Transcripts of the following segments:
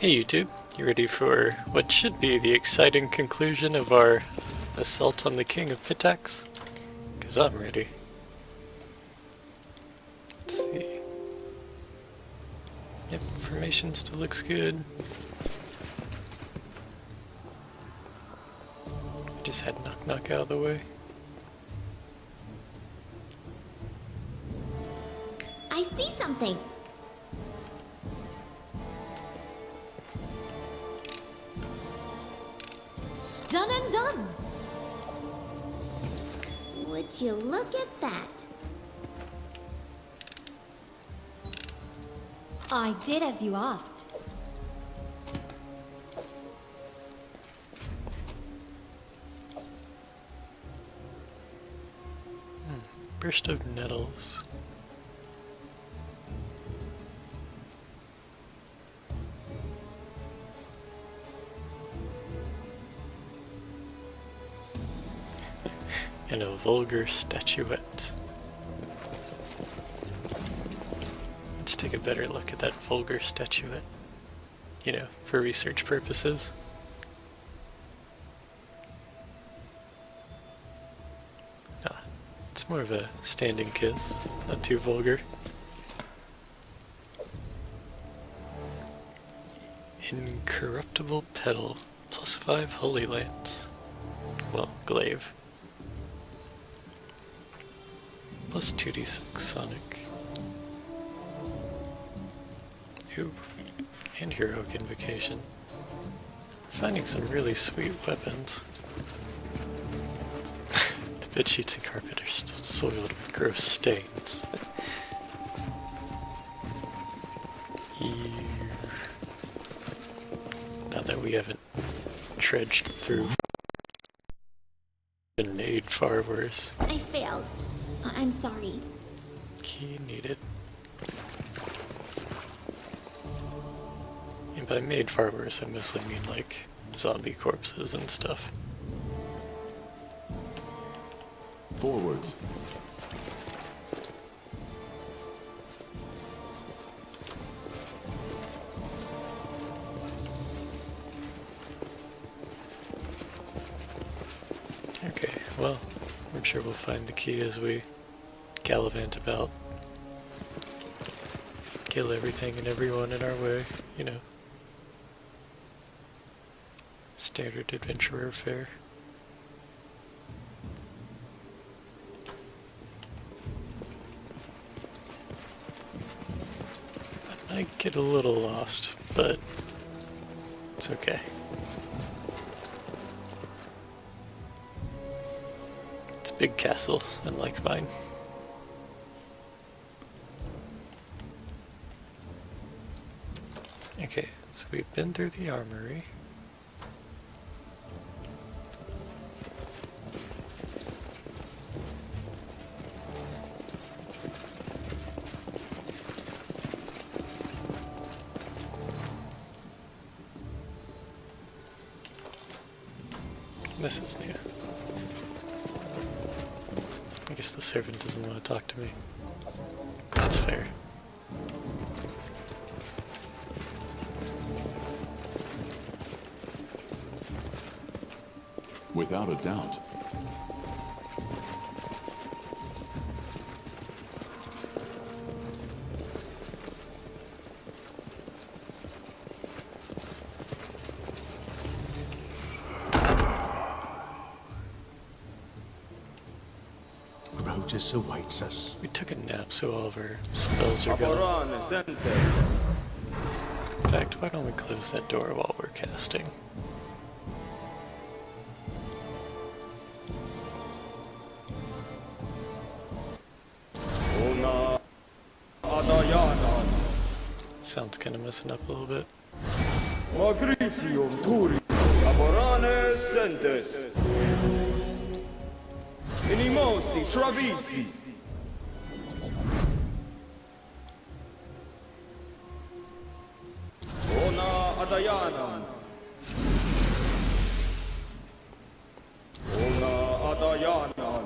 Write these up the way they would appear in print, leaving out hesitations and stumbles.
Hey YouTube, you ready for what should be the exciting conclusion of our assault on the king of Pitax? Cause I'm ready. Let's see. Yep, formation still looks good. I just had knock knock out of the way. I see something. Done and done. Would you look at that? I did as you asked. Burst of nettles. And a vulgar statuette. Let's take a better look at that vulgar statuette. You know, for research purposes. Ah, it's more of a standing kiss, not too vulgar. Incorruptible petal, +5 holy lance. Well, glaive. Plus 2d6 sonic. Ooh, and heroic invocation. We're finding some really sweet weapons. The bed sheets and carpet are still soiled with gross stains. Ew. Not that we haven't trudged through and made far worse. I failed. I'm sorry. Key needed. And by made far worse, I mostly mean like zombie corpses and stuff. Forwards. Okay, well, I'm sure we'll find the key as we gallivant about. Kill everything and everyone in our way, you know. Standard adventurer fare. I might get a little lost, but it's okay. It's a big castle, unlike mine. Okay, so we've been through the armory. This is new. I guess the servant doesn't want to talk to me. That's fair. Without a doubt. Grotus awaits us. We took a nap, so all of our spells are gone. In fact, why don't we close that door while we're casting? Sounds kind of messing up a little bit. Inimosi Travisi. Ona Adayanam. Ona Adayanam.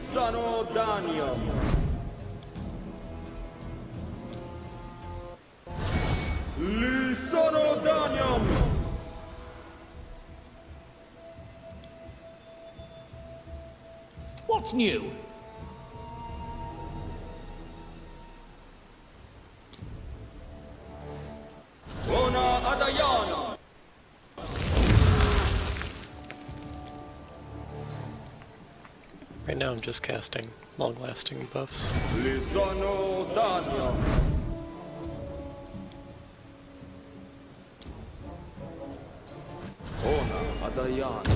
Lisano Danium. Lisano Danium. What's new? Ona Adayana. Right now I'm just casting long-lasting buffs. Lisano Danium. Ona Adayana.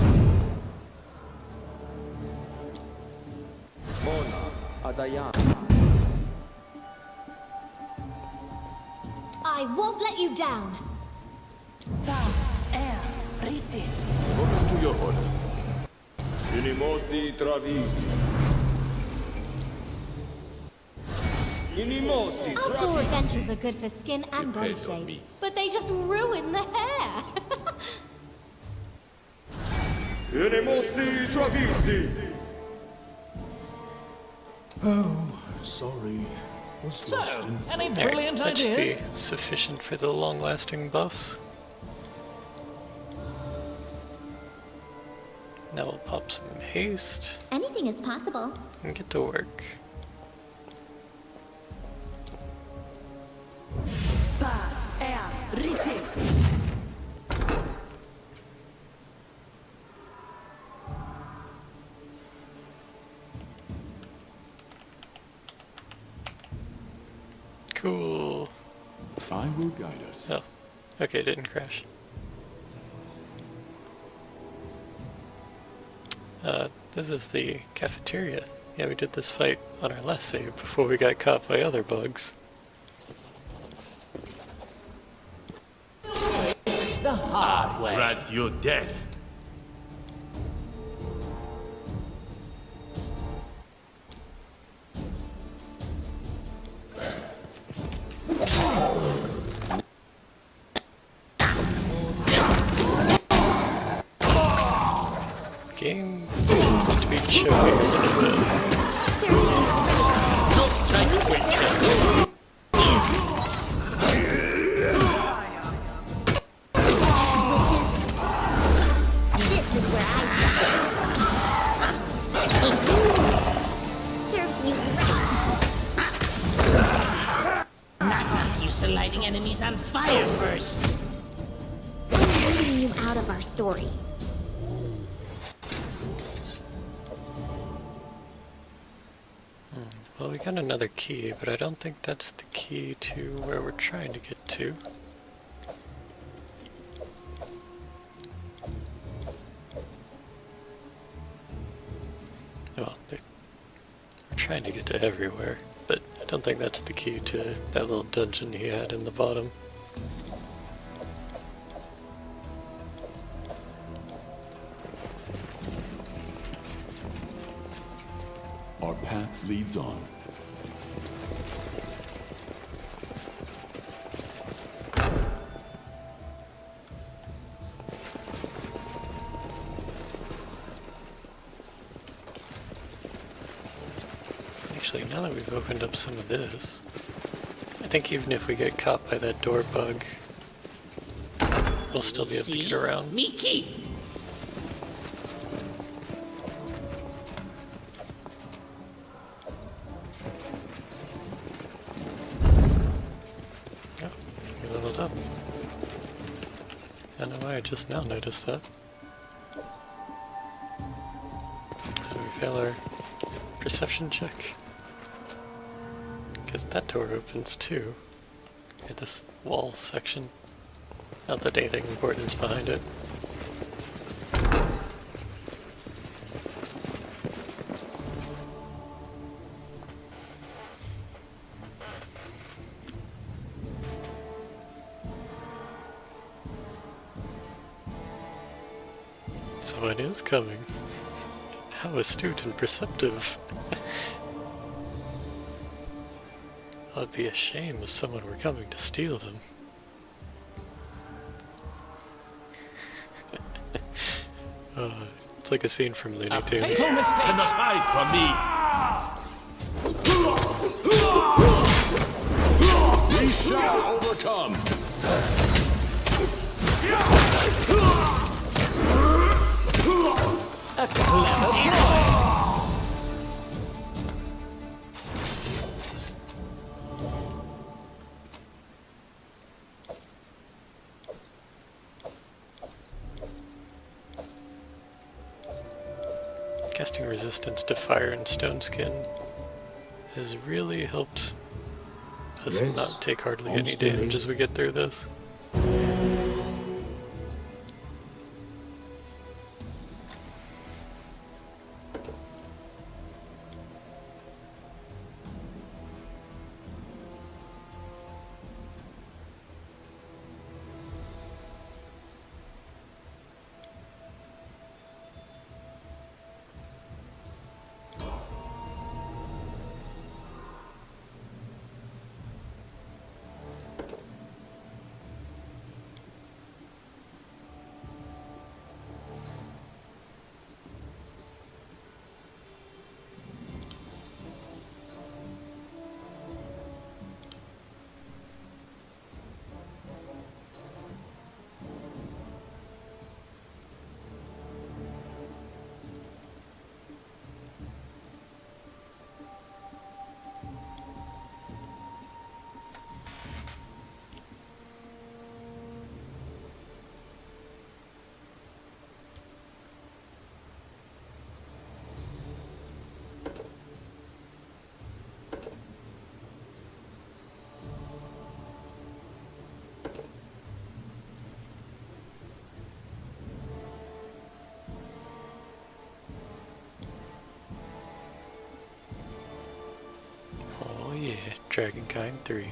Ona Adayana. I won't let you down. Open to your orders. Inimosi Travisi. Inimosi Outdoor Travisi. adventures are good for skin and body Depend on shape, me. but they just ruin the hair. Inimosi Travisi. Sorry. Was So, lost in any There, brilliant that should be ideas? sufficient for the long-lasting buffs. Now we'll pop some haste Anything is possible. and get to work. Cool. I will guide us. Oh, okay, didn't crash. This is the cafeteria. Yeah, we did this fight on our last save before we got caught by other bugs. The hard way. Grant your death. Game seems to be choking a little bit. Seriously, Just like quick. this is where I start. Serves you right. Not used to lighting enemies on fire first. I'm leaving you out of our story. Well, we got another key, but I don't think that's the key to where we're trying to get to. Well, we're trying to get to everywhere, but I don't think that's the key to that little dungeon he had in the bottom. Our path leads on. Actually, now that we've opened up some of this, I think even if we get caught by that door bug, we'll still be able to get around. Me keep. Oh, we leveled up. I don't know why I just now noticed that. How do we fail our perception check? Because that door opens too. At this wall section. Not that anything important's behind it. Someone is coming. How astute and perceptive. Well, it'd be a shame if someone were coming to steal them. It's like a scene from Looney Tunes. Fatal mistake. Cannot hide from me. casting resistance to fire and stone skin has really helped us Yes, not take hardly I'm any still damage here. as we get through this. Oh yeah, Dragonkind 3.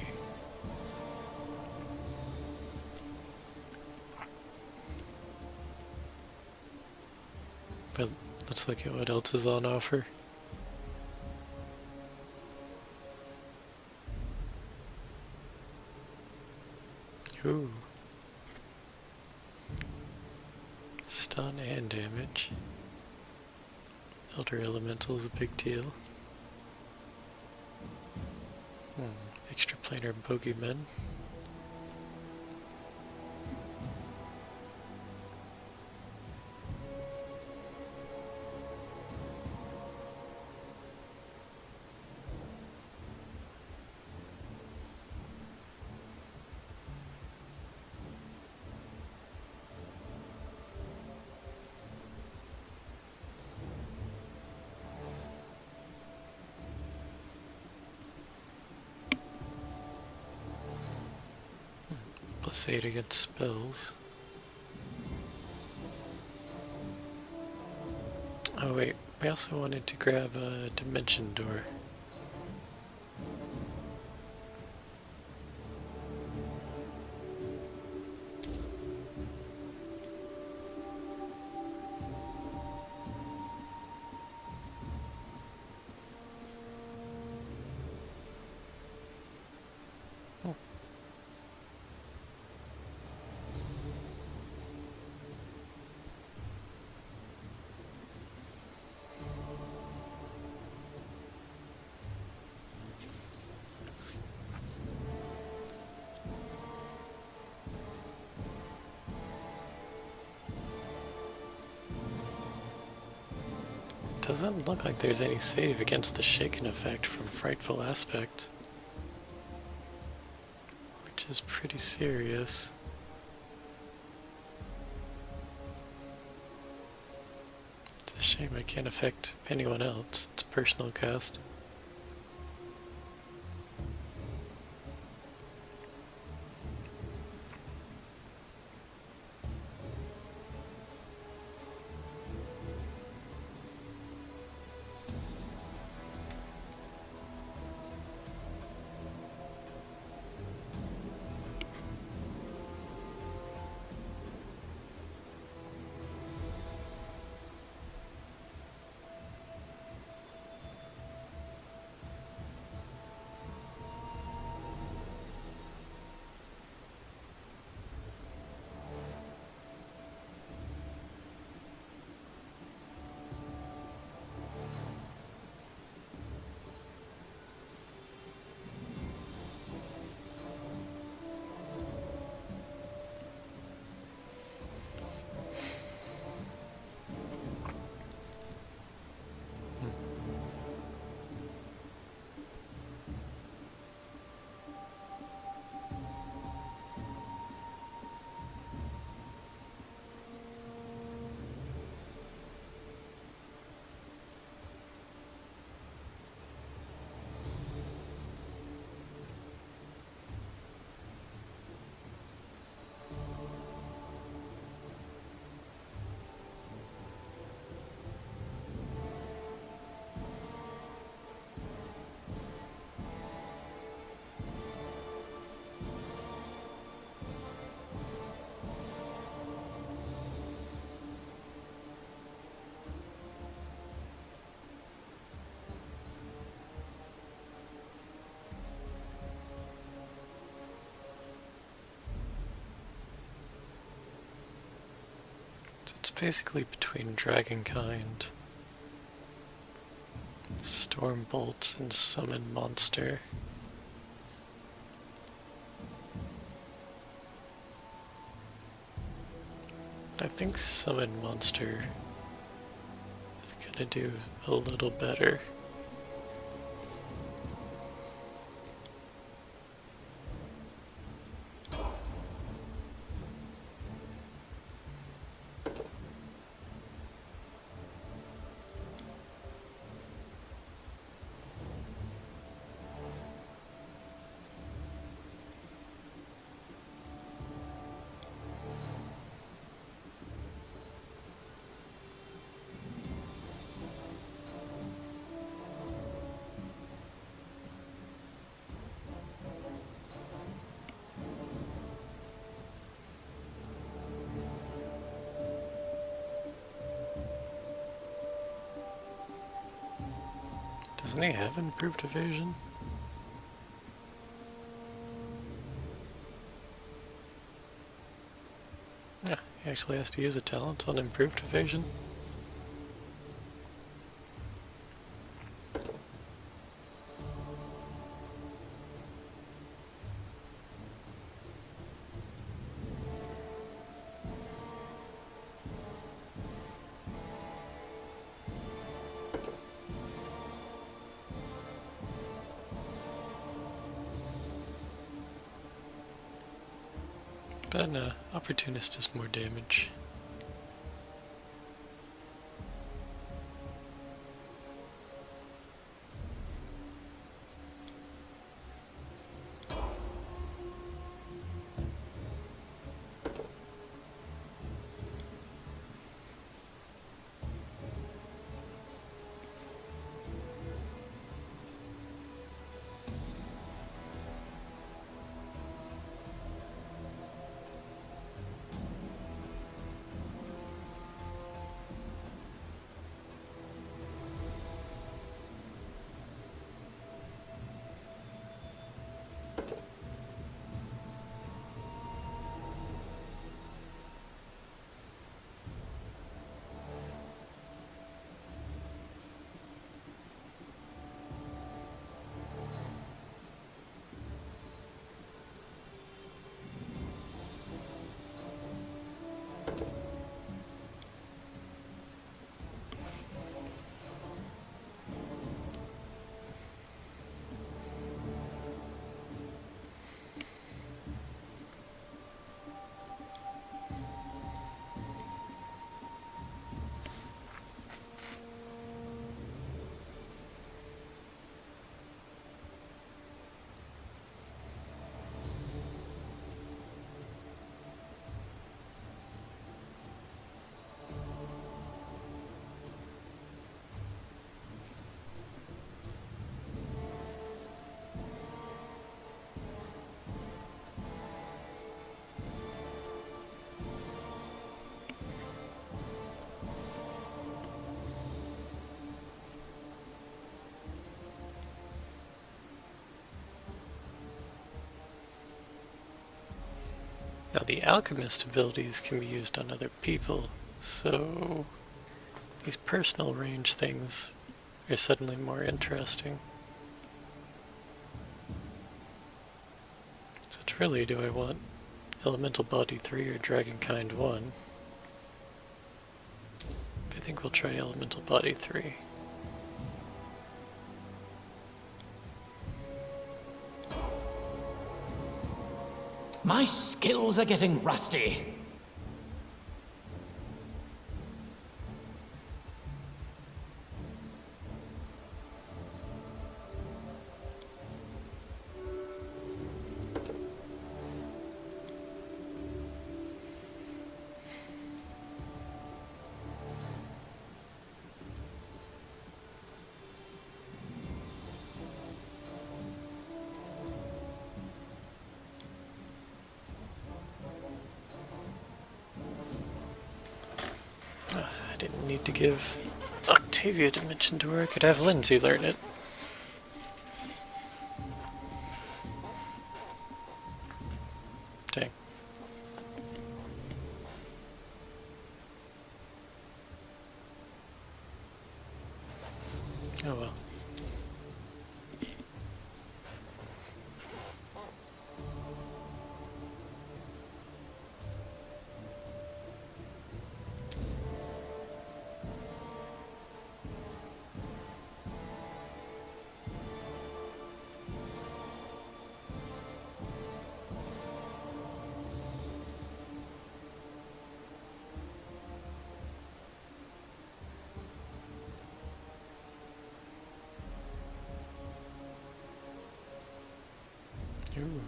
But let's look at what else is on offer. Ooh. Stun and damage. Elder Elemental is a big deal. Extra planar bogeymen. Plus 8 against spells. Oh wait, we also wanted to grab a dimension door. Doesn't look like there's any save against the shaken effect from Frightful Aspect, which is pretty serious. It's a shame I can't affect anyone else. It's a personal cast. It's basically between Dragonkind, Stormbolt, and Summon Monster. I think Summon Monster is gonna do a little better. Doesn't he have improved evasion? Yeah, he actually has to use a talent on improved evasion. But Opportunist does more damage. Now the Alchemist abilities can be used on other people, so these personal range things are suddenly more interesting. So it's really, do I want Elemental Body 3 or Dragonkind 1? I think we'll try Elemental Body 3. My skills are getting rusty. I didn't need to give Octavia Dimension to her, I could have Lindsay learn it. Dang. Ooh.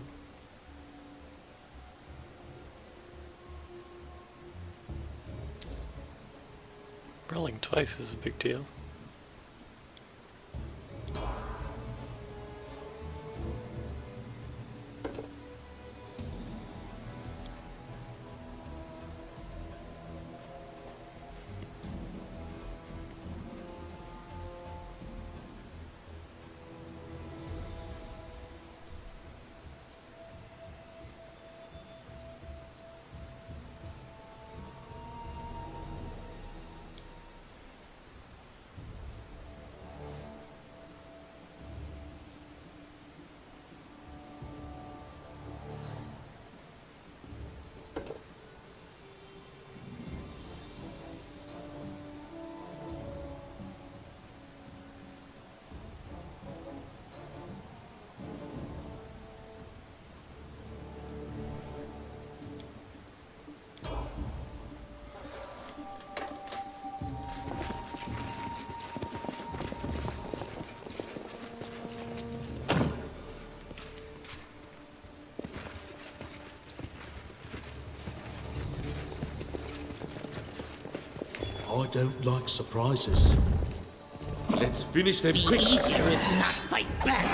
Rolling twice is a big deal. I don't like surprises. Let's finish them Be quick. easier if not fight back.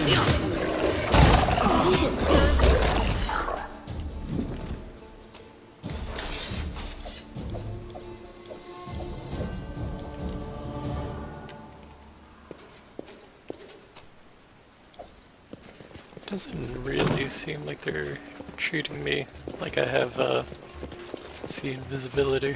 You deserve it. Doesn't really seem like they're treating me like I have see invisibility.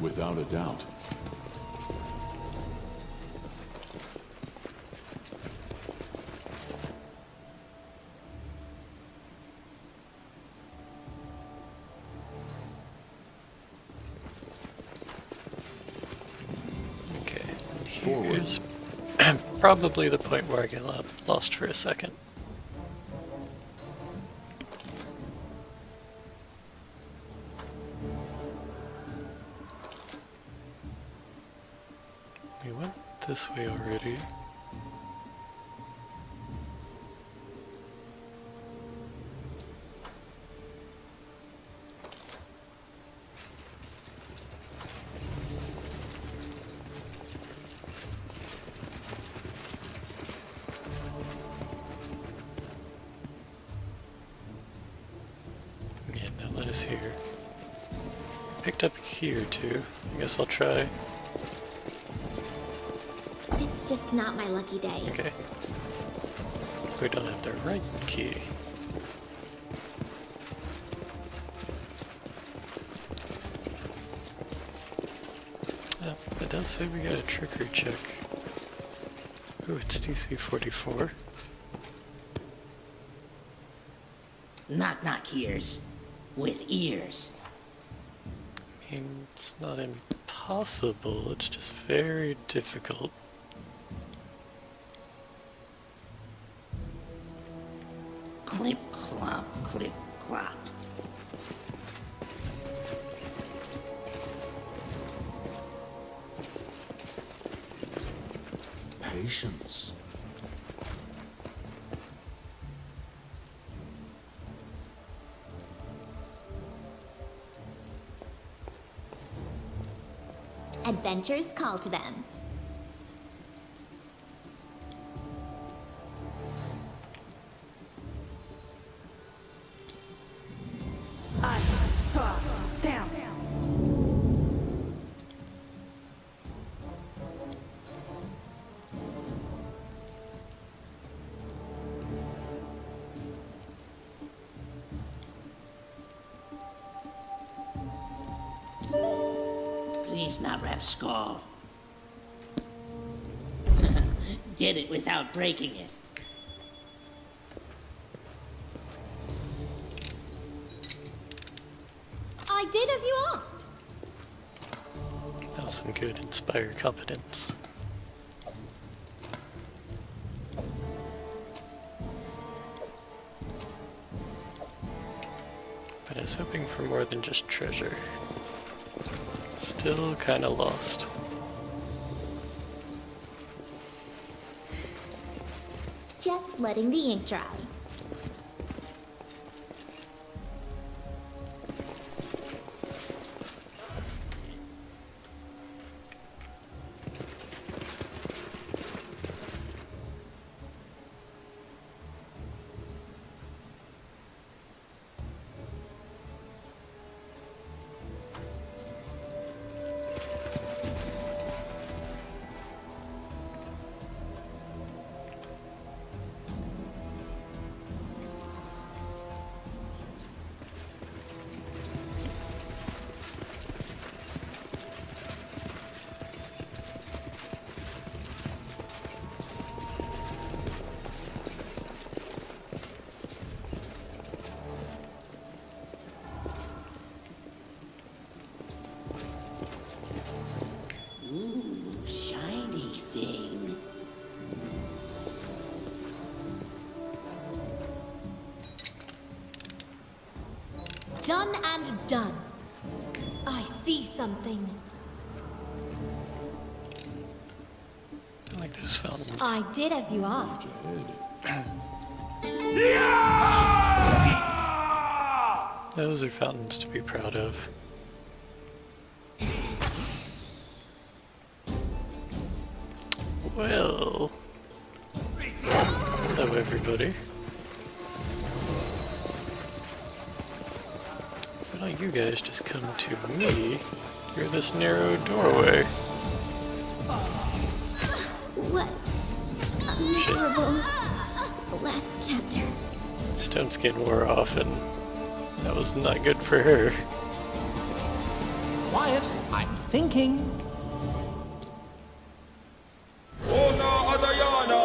Without a doubt. Okay, here's probably the point where I get lost for a second. We went this way already. Yeah, that led us here. Picked up here too. I guess I'll try. It's just not my lucky day. Okay. We don't have the right key. It does say we got a trickery check. Ooh, it's DC-44. Knock knock hears. With ears. I mean, it's not impossible, it's just very difficult. Clip clop, clip clop. Patience. Adventures call to them. I saw down. Please not ref skull. Did it without breaking it. did as you asked. That was some good inspire competence. But I was hoping for more than just treasure. Still kinda lost. Just letting the ink dry. Shiny thing. Done and done. I see something. I like those fountains. I did as you asked. Those are fountains to be proud of. Well, hello everybody. Why don't you guys just come to me through this narrow doorway? What a miserable last chapter. Stone Skin wore off and that was not good for her. Quiet, I'm thinking. Ona Adayana!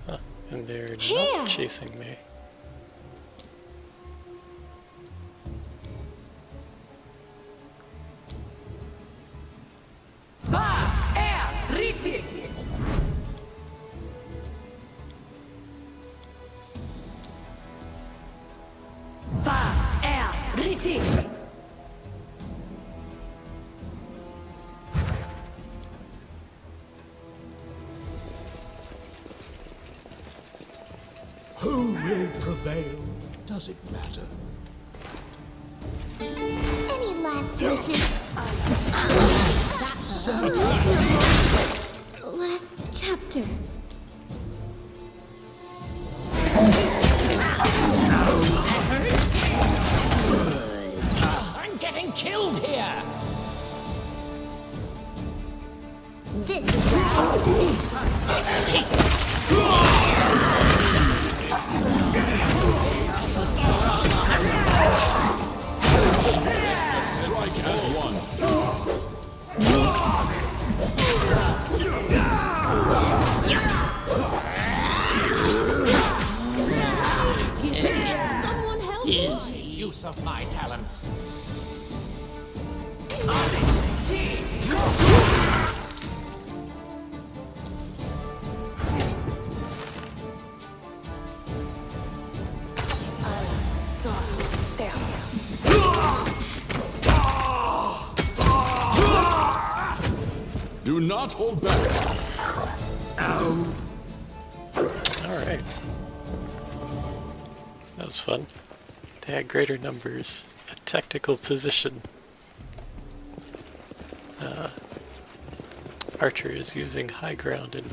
Huh, and they're Here! not chasing me. Who will prevail? Does it matter? Any last wishes? Last chapter. I'm getting killed here. This is where Strike as one. someone help me. Dizzy use of my talents. Do not hold back. Alright. That was fun. They had greater numbers. A tactical position. Archer is using high ground and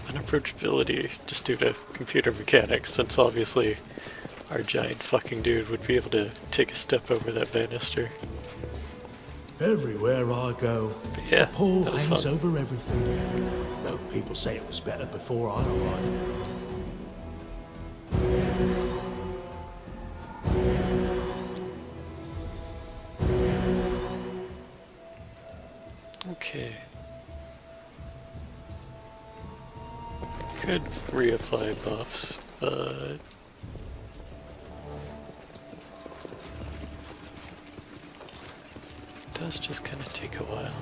unapproachability just due to computer mechanics, since obviously our giant fucking dude would be able to take a step over that banister. Everywhere I go, But yeah, Paul that was hangs fun. over everything. Though people say it was better before I arrived. Okay. Could reapply buffs, but does just kind of take a while.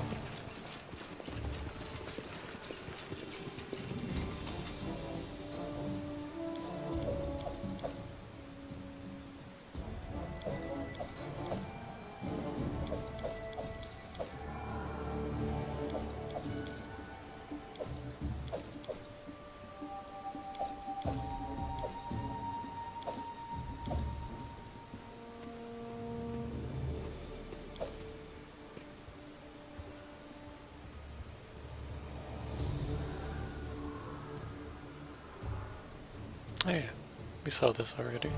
Oh yeah, we saw this already.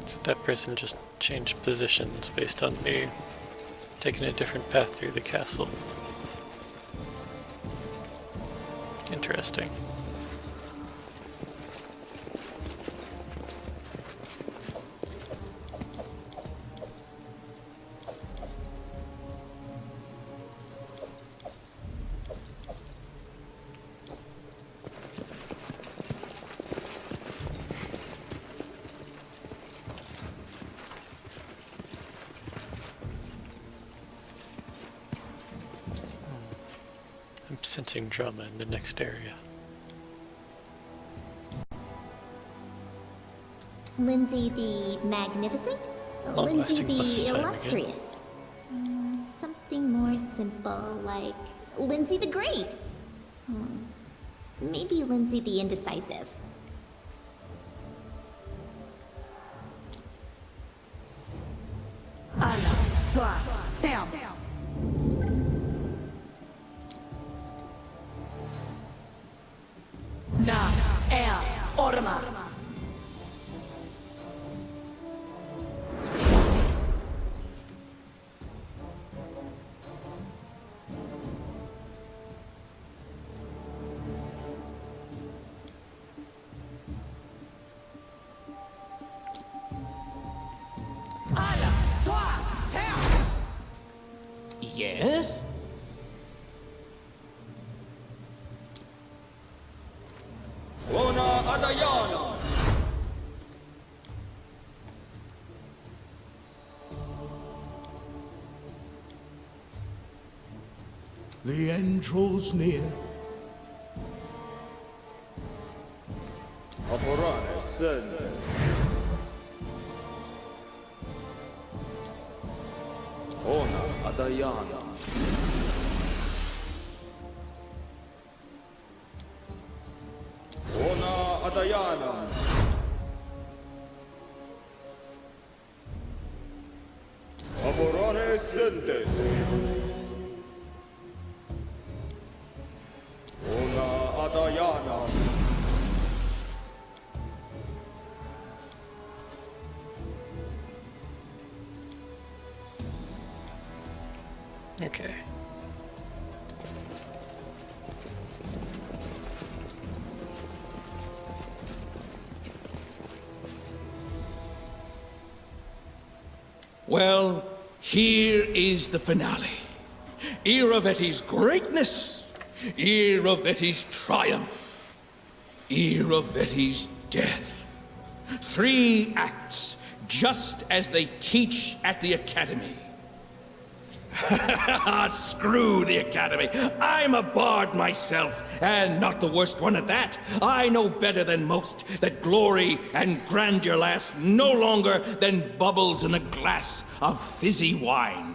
So that person just changed positions based on me taking a different path through the castle. Interesting. I'm sensing drama in the next area. Lindsay the Magnificent? Long-lasting Lindsay bus the time again. Illustrious? Something more simple, like Lindsay the Great. Maybe Lindsay the Indecisive. Allah, Sa, down. Na, El, Orma. Allah, Sa, down. Yes? Ona Adayana. The end draws near. Aporane Sendes. Ona Adayana. Ona Adayana. Aporane Sendes. Ona Adayana. Okay. Well, here is the finale. Iravetti's greatness, Iravetti's triumph, Iravetti's death. 3 acts, just as they teach at the Academy. Screw the Academy. I'm a bard myself, and not the worst one at that. I know better than most that glory and grandeur last no longer than bubbles in a glass of fizzy wine.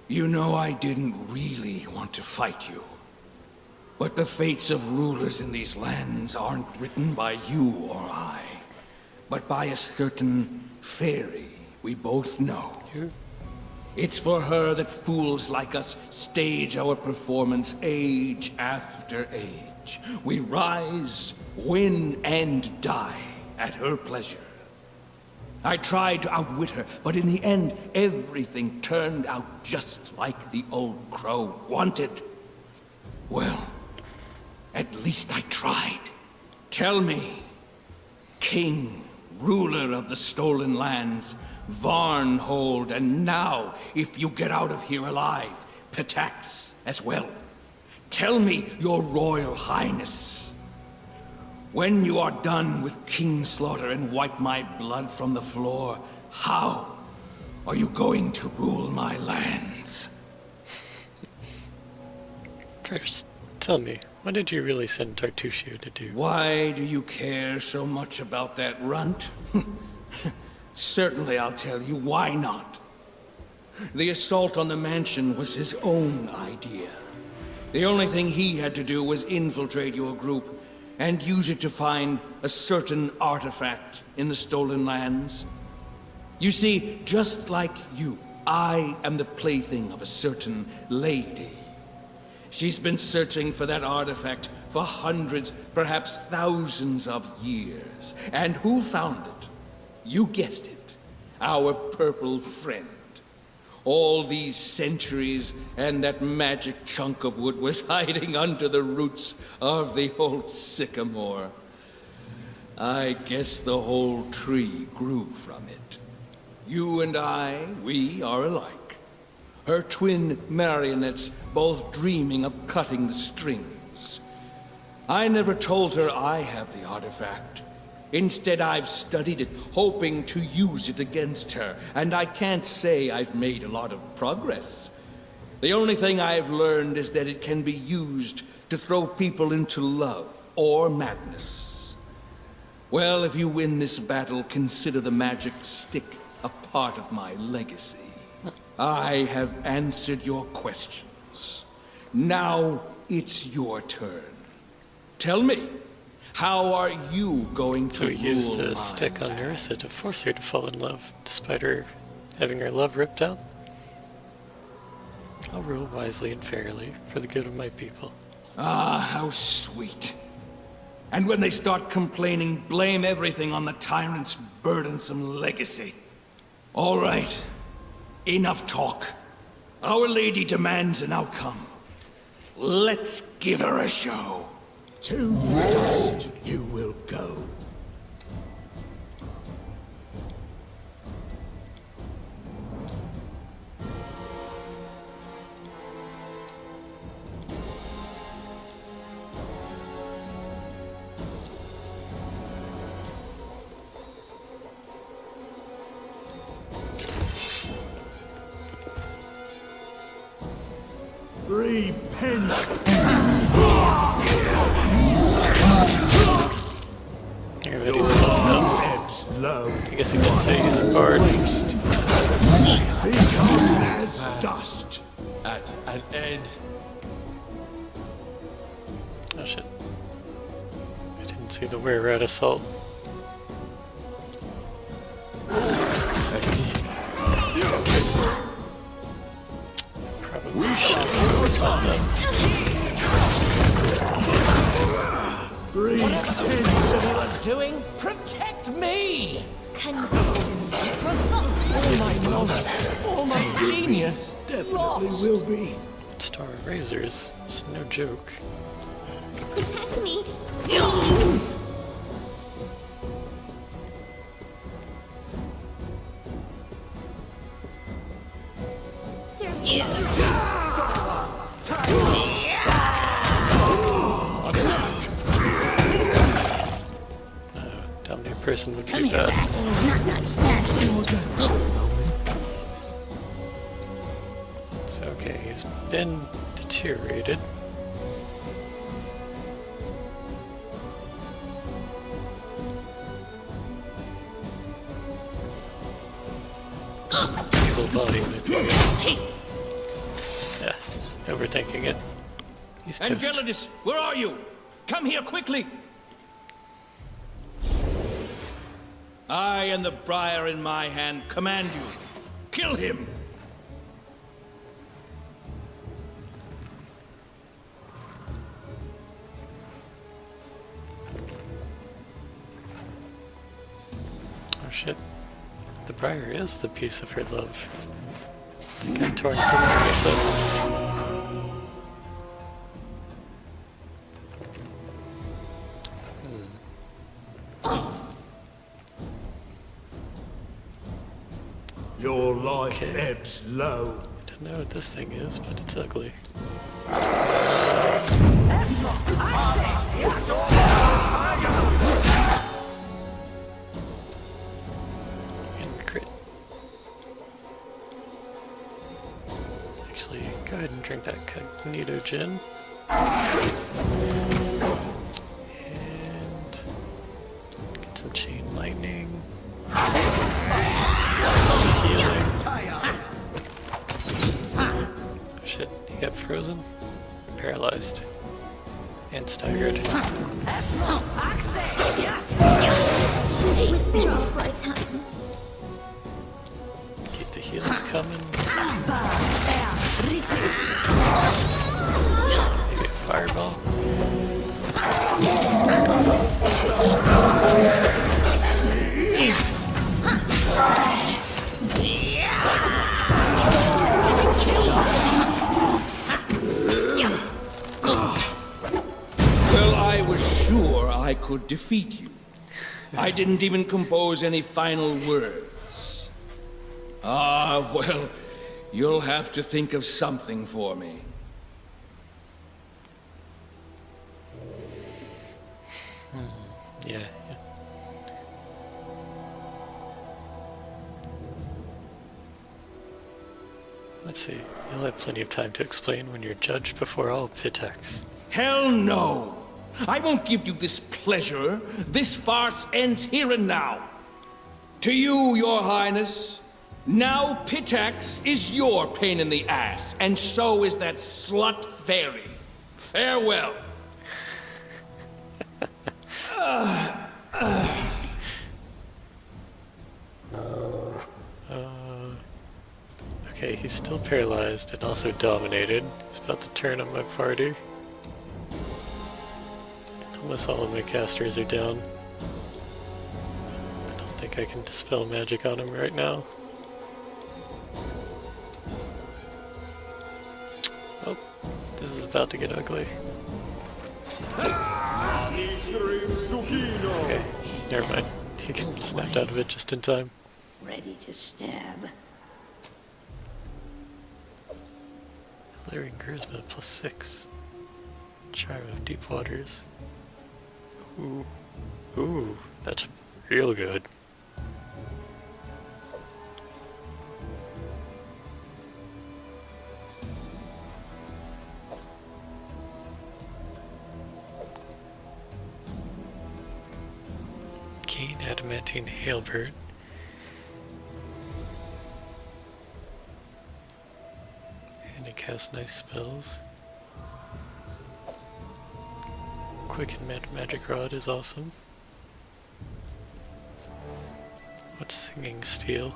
You know I didn't really want to fight you. But the fates of rulers in these lands aren't written by you or I, but by a certain fairy we both know. It's for her that fools like us stage our performance age after age. We rise, win, and die at her pleasure. I tried to outwit her, but in the end, everything turned out just like the old crow wanted. Well, at least I tried. Tell me, king, ruler of the stolen lands, Varnhold, and now, if you get out of here alive, Pitax as well. Tell me, your royal highness, When you are done with Kingslaughter and wipe my blood from the floor, how are you going to rule my lands? First, tell me, what did you really send Tartusio to do? Why do you care so much about that runt? Certainly I'll tell you why not. The assault on the mansion was his own idea. The only thing he had to do was infiltrate your group and use it to find a certain artifact in the stolen lands. You see, just like you, I am the plaything of a certain lady. She's been searching for that artifact for hundreds, perhaps thousands of years. And who found it? You guessed it. Our purple friend. All these centuries, and that magic chunk of wood was hiding under the roots of the old sycamore. I guess the whole tree grew from it. You and I, we are alike. Her twin marionettes both dreaming of cutting the strings. I never told her I have the artifact. Instead, I've studied it, hoping to use it against her, and I can't say I've made a lot of progress. The only thing I've learned is that it can be used to throw people into love or madness. Well, if you win this battle, consider the magic stick a part of my legacy. I have answered your questions. Now it's your turn. Tell me, how are you going to So we used rule the my stick on Nerissa to force her to fall in love, despite her having her love ripped out? I'll rule wisely and fairly, for the good of my people. Ah, how sweet. And when they start complaining, blame everything on the tyrant's burdensome legacy. All right, enough talk. Our lady demands an outcome. Let's give her a show. To dust you will go. Repent. Everybody's involved now. Ebbs low. I guess I can say he's a bard. Become as dust. At an end. Oh shit. I didn't see the were rat assault. I see. Probably should focus on them. Whatever the rest of you are doing, protect me! Consume. Provoke. All my knowledge, all my genius, Definitely lost. will be. Star Razors, it's no joke. Protect me. Serves you. Dominate person would Come be here, bad. Max. Not smash. It's okay, he's been deteriorated. Evil body might be good. Yeah, overthinking it. He's toast. Angelidus, where are you? Come here quickly! I and the briar in my hand command you. Kill him! Oh shit. The briar is the piece of her love. It got torn from Nerissa. Your life ebbs low. I don't know what this thing is, but it's ugly. ahead and drink that Cognito gin. And get some chain lightning. Healing. Oh shit, he got frozen? Paralyzed. And staggered. Withdraw for a time. Keep the heals coming. Maybe a fireball. Well, I was sure I could defeat you. I didn't even compose any final words. Ah, well, you'll have to think of something for me. Yeah. Let's see. You'll have plenty of time to explain when you're judged before all Pitax. Hell no! I won't give you this pleasure. This farce ends here and now. To you, your highness, now Pitax is your pain in the ass, and so is that slut fairy. Farewell. Okay, he's still paralyzed and also dominated. He's about to turn on my party. Almost all of my casters are down. I don't think I can dispel magic on him right now. Oh, this is about to get ugly. Okay, never mind. He snapped out of it just in time. Ready to stab. Alluring Charisma +6. Charm of Deep Waters. Ooh. Ooh, that's real good. Gain Adamantine Hailbird. And it casts nice spells. Quicken Magic Rod is awesome. What's Singing Steel?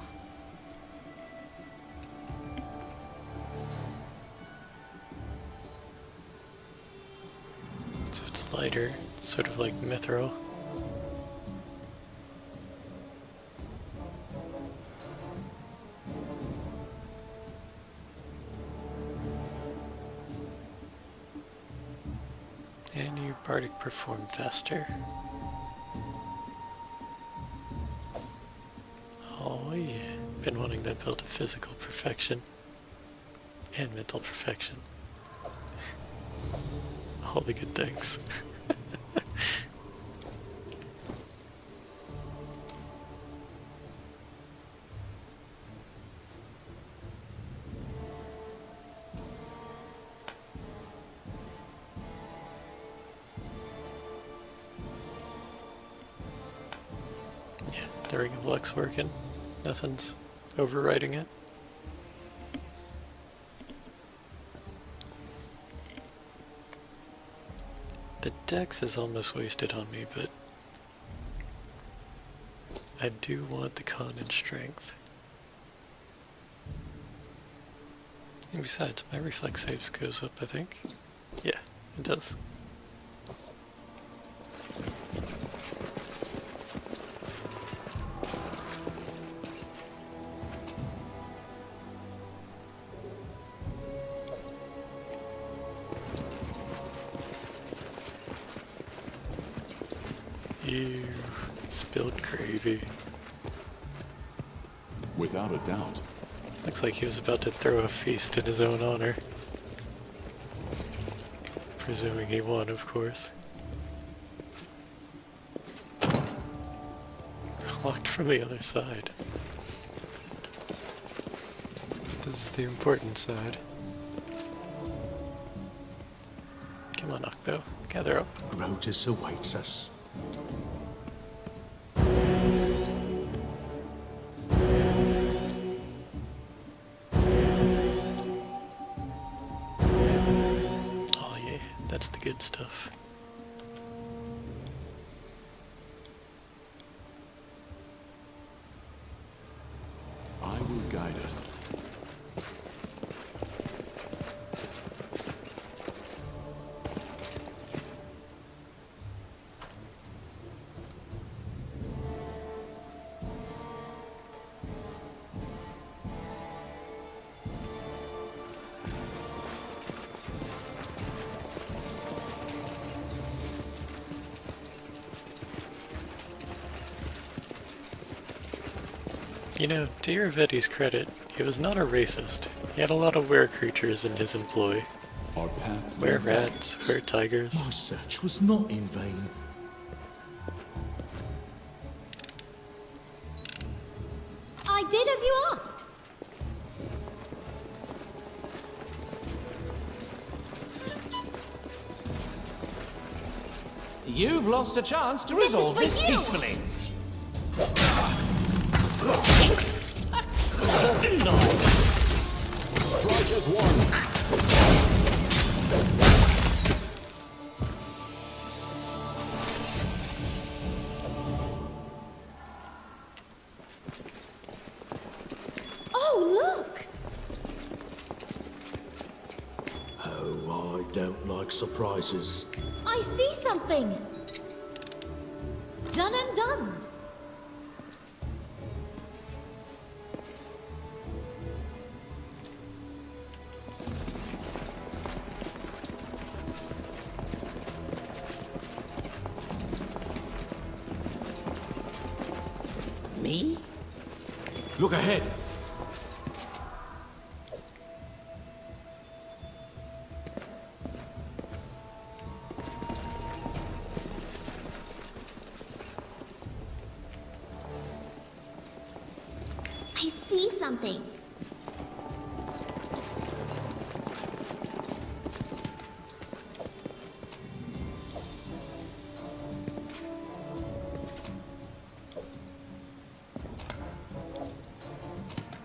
So it's lighter, it's sort of like Mithril. And you Bardic Perform faster. Oh yeah, been wanting that build to physical perfection and mental perfection. All the good things. The Ring of Luck's working. Nothing's overriding it. The dex is almost wasted on me, but I do want the con and strength. And besides, my reflex saves goes up, I think. Yeah, it does. Ew, spilled gravy. Without a doubt. Looks like he was about to throw a feast in his own honor. Presuming he won, of course. Locked from the other side. This is the important side. Come on, Okbo. Gather up. Grotus awaits us. Oh yeah, that's the good stuff. I will guide us. You know, to Iravetti's credit, he was not a racist. He had a lot of were creatures in his employ. Our path Were leads out. rats, were tigers. My search was not in vain. I did as you asked. You've lost a chance to This is resolve for this you! peacefully. Strike as one. Oh, look! Oh, I don't like surprises. I see something! Done and done. Me? Look ahead. I see something.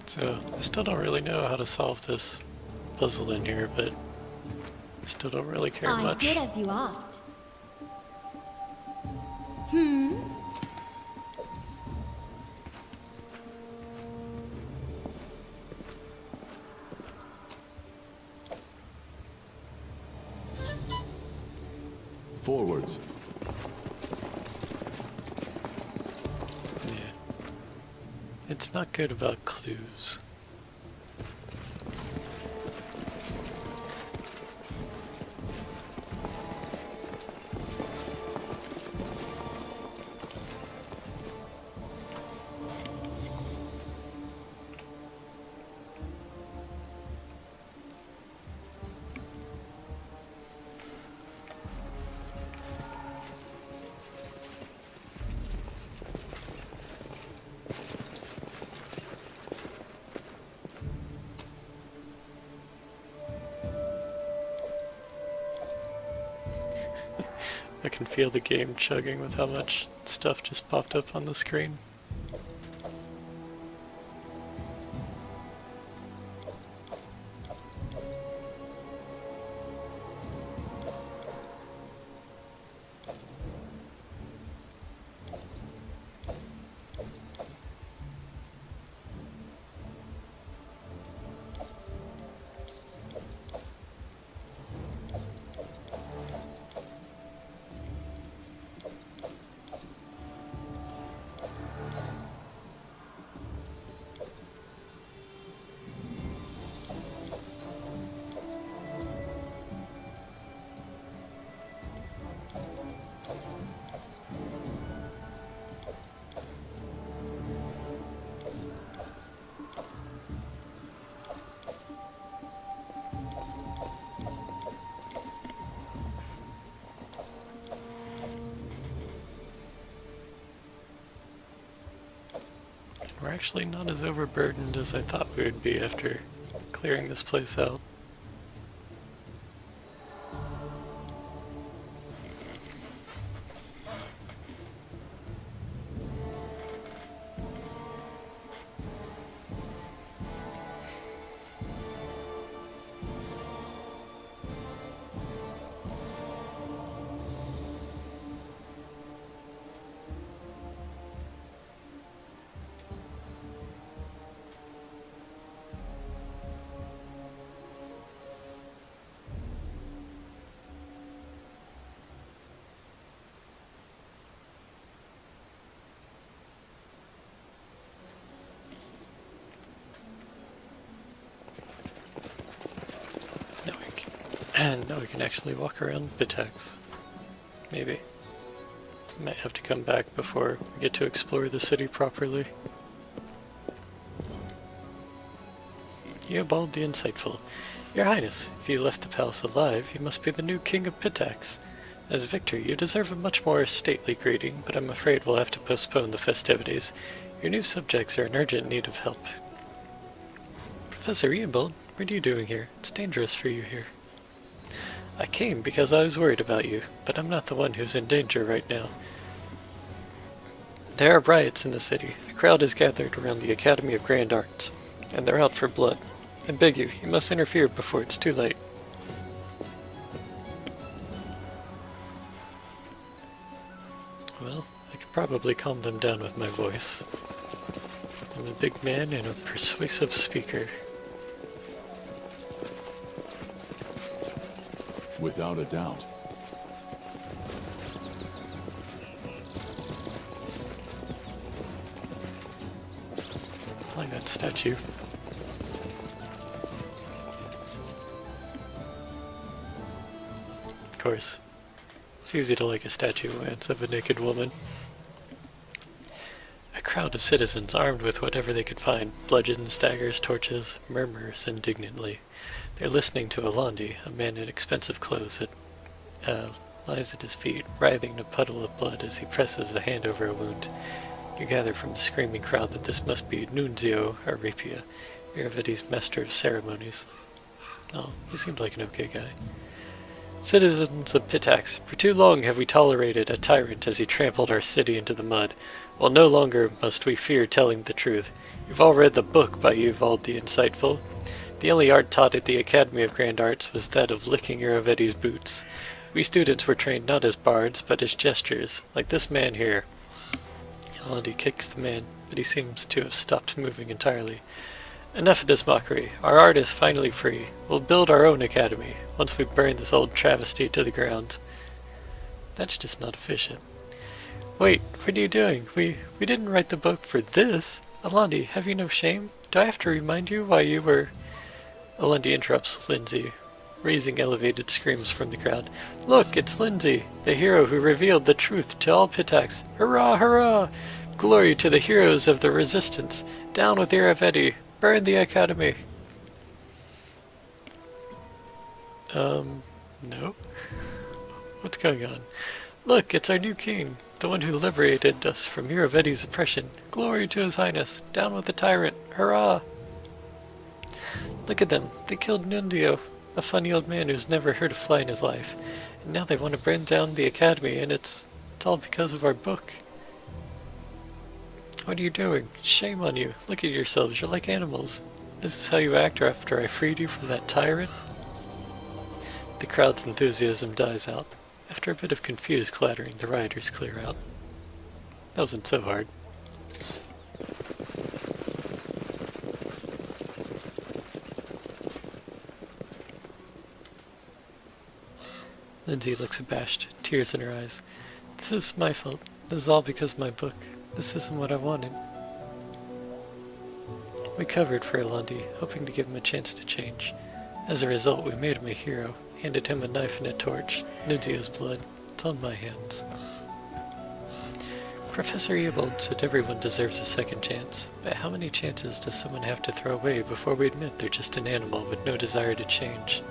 So, I still don't really know how to solve this puzzle in here, but I still don't really care I much. did as you asked. Forwards. Yeah. It's not good about clues. I can feel the game chugging with how much stuff just popped up on the screen. We're actually not as overburdened as I thought we would be after clearing this place out. And now we can actually walk around Pitax. Maybe. Might have to come back before we get to explore the city properly. Eobald the Insightful. Your Highness, if you left the palace alive, you must be the new king of Pitax. As victor, you deserve a much more stately greeting, but I'm afraid we'll have to postpone the festivities. Your new subjects are in urgent need of help. Professor Eobald, what are you doing here? It's dangerous for you here. I came because I was worried about you, but I'm not the one who's in danger right now. There are riots in the city. A crowd is gathered around the Academy of Grand Arts, and they're out for blood. I beg you, you must interfere before it's too late. Well, I could probably calm them down with my voice. I'm a big man and a persuasive speaker. Without a doubt. I like that statue. Of course, it's easy to like a statue when it's of a naked woman. A crowd of citizens armed with whatever they could find, bludgeons, daggers, torches, murmurs indignantly. They're listening to Alandi, a man in expensive clothes that lies at his feet, writhing in a puddle of blood as he presses a hand over a wound. You gather from the screaming crowd that this must be Nunzio Arapia, Iravidi's master of ceremonies. Oh, he seemed like an okay guy. Citizens of Pitax, for too long have we tolerated a tyrant as he trampled our city into the mud. Well, no longer must we fear telling the truth. You've all read the book by Eobald the Insightful. The only art taught at the Academy of Grand Arts was that of licking Iravidi's boots. We students were trained not as bards, but as gestures, like this man here. Alandi kicks the man, but he seems to have stopped moving entirely. Enough of this mockery. Our art is finally free. We'll build our own academy, once we burn this old travesty to the ground. That's just not efficient. Wait, what are you doing? We didn't write the book for this. Alandi, have you no shame? Do I have to remind you why you were... Alandi interrupts Lindsay, raising elevated screams from the crowd. Look, it's Lindsay, the hero who revealed the truth to all Pitax. Hurrah, hurrah! Glory to the heroes of the resistance. Down with Iravedi. Burn the academy. No. What's going on? Look, it's our new king, the one who liberated us from Iravedi's oppression. Glory to his highness. Down with the tyrant. Hurrah! Look at them. They killed Nundio, a funny old man who's never heard a fly in his life. And now they want to burn down the academy, and it's all because of our book. What are you doing? Shame on you. Look at yourselves. You're like animals. This is how you act after I freed you from that tyrant? The crowd's enthusiasm dies out. After a bit of confused clattering, the rioters clear out. That wasn't so hard. Lindsay looks abashed, tears in her eyes. This is my fault. This is all because of my book. This isn't what I wanted. We covered for Alandi, hoping to give him a chance to change. As a result, we made him a hero, handed him a knife and a torch, Nunzio's blood. It's on my hands. Professor Eobald said everyone deserves a second chance, but how many chances does someone have to throw away before we admit they're just an animal with no desire to change?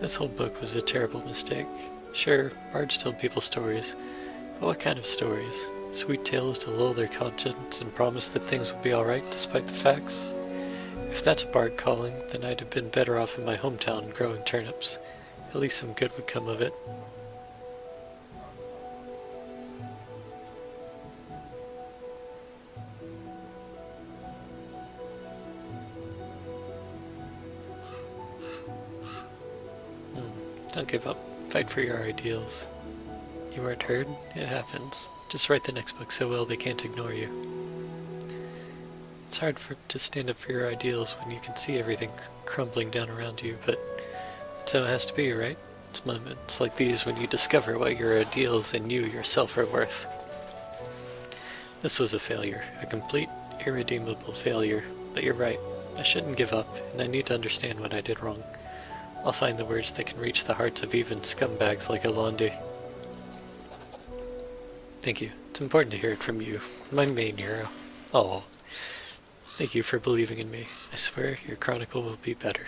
This whole book was a terrible mistake. Sure, bards told people stories, but what kind of stories? Sweet tales to lull their conscience and promise that things would be alright despite the facts? If that's a bard calling, then I'd have been better off in my hometown growing turnips. At least some good would come of it. Don't give up. Fight for your ideals. You weren't heard? It happens. Just write the next book so well they can't ignore you. It's hard to stand up for your ideals when you can see everything crumbling down around you, but that's how it has to be, right? It's moments like these when you discover what your ideals and you yourself are worth. This was a failure. A complete, irredeemable failure. But you're right. I shouldn't give up, and I need to understand what I did wrong. I'll find the words that can reach the hearts of even scumbags like Alandi. Thank you. It's important to hear it from you, my main hero. Oh, thank you for believing in me. I swear your chronicle will be better.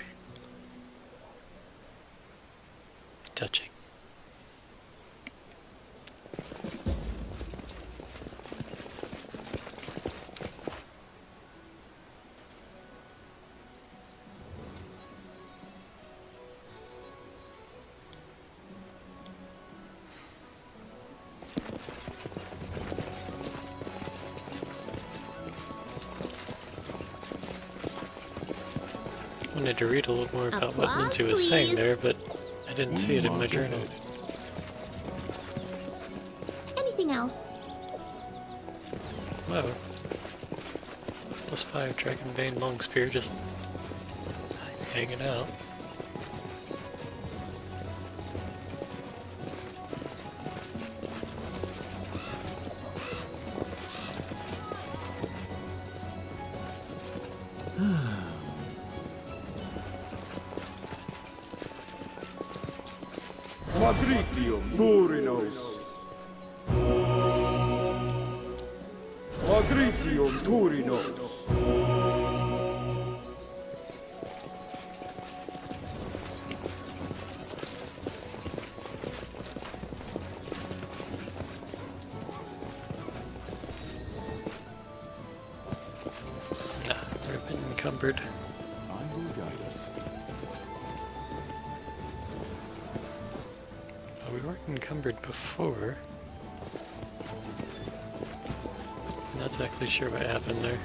Touching. I wanted to read a little more about what Lindsay was saying there, but I didn't see it in my journal. Anything else? Wow. +5 Dragonbane Long Spear just hanging out. Magritium Turinos. Magritium Turinos. Nah, we're a bit encumbered. I will guide us. Oh, we weren't encumbered before. Not exactly sure what happened there.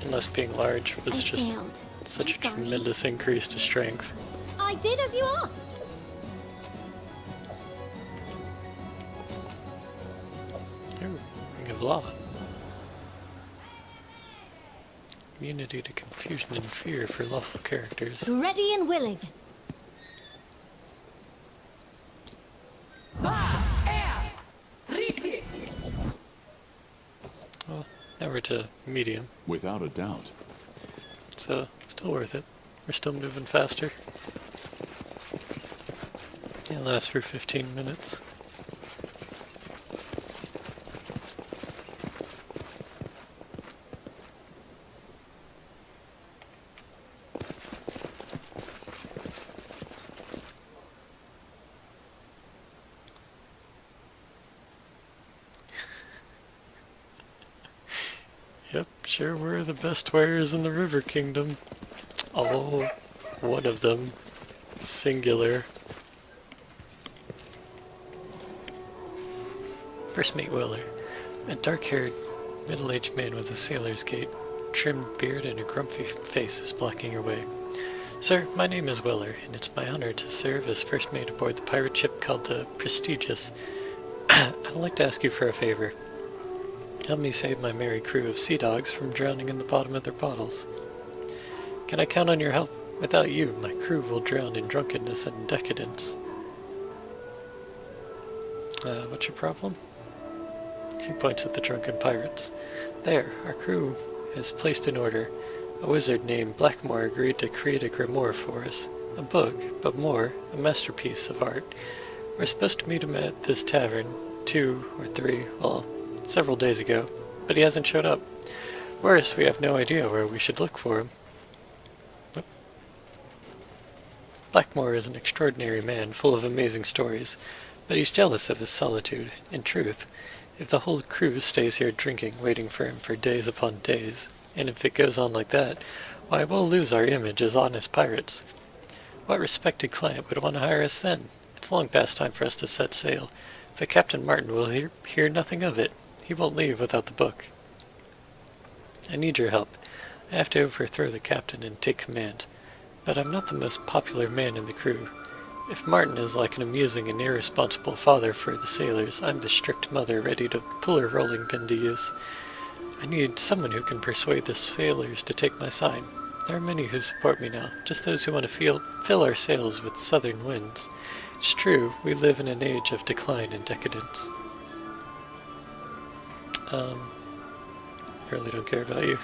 Unless being large was just such a tremendous increase to strength. I did as you asked. Ooh, Ring of Law. Immunity to confusion and fear for lawful characters. Ready and willing. Well, now we're to medium, Without a doubt. so still worth it. We're still moving faster. It lasts for 15 minutes. Yep, sure we're the best warriors in the River Kingdom. Oh, one of them. Singular. First mate Willer. A dark-haired, middle-aged man with a sailor's gait, trimmed beard, and a grumpy face is blocking your way. Sir, my name is Willer, and it's my honor to serve as first mate aboard the pirate ship called the Prestigious. I'd like to ask you for a favor. Help me save my merry crew of sea dogs from drowning in the bottom of their bottles. Can I count on your help? Without you, my crew will drown in drunkenness and decadence. What's your problem? He points at the drunken pirates. There, our crew is placed in order. A wizard named Blackmore agreed to create a grimoire for us. A book, but more, a masterpiece of art. We're supposed to meet him at this tavern 2 or 3, well, several days ago, but he hasn't showed up. Worse, we have no idea where we should look for him. Nope. Blackmore is an extraordinary man, full of amazing stories, but he's jealous of his solitude. In truth, if the whole crew stays here drinking, waiting for him for days upon days, and if it goes on like that, why, we'll lose our image as honest pirates. What respected client would want to hire us then? It's long past time for us to set sail, but Captain Martin will hear nothing of it. He won't leave without the book. I need your help. I have to overthrow the captain and take command. But I'm not the most popular man in the crew. If Martin is like an amusing and irresponsible father for the sailors, I'm the strict mother ready to pull her rolling pin to use. I need someone who can persuade the sailors to take my side. There are many who support me now, just those who want to fill our sails with southern winds. It's true, we live in an age of decline and decadence. I really don't care about you.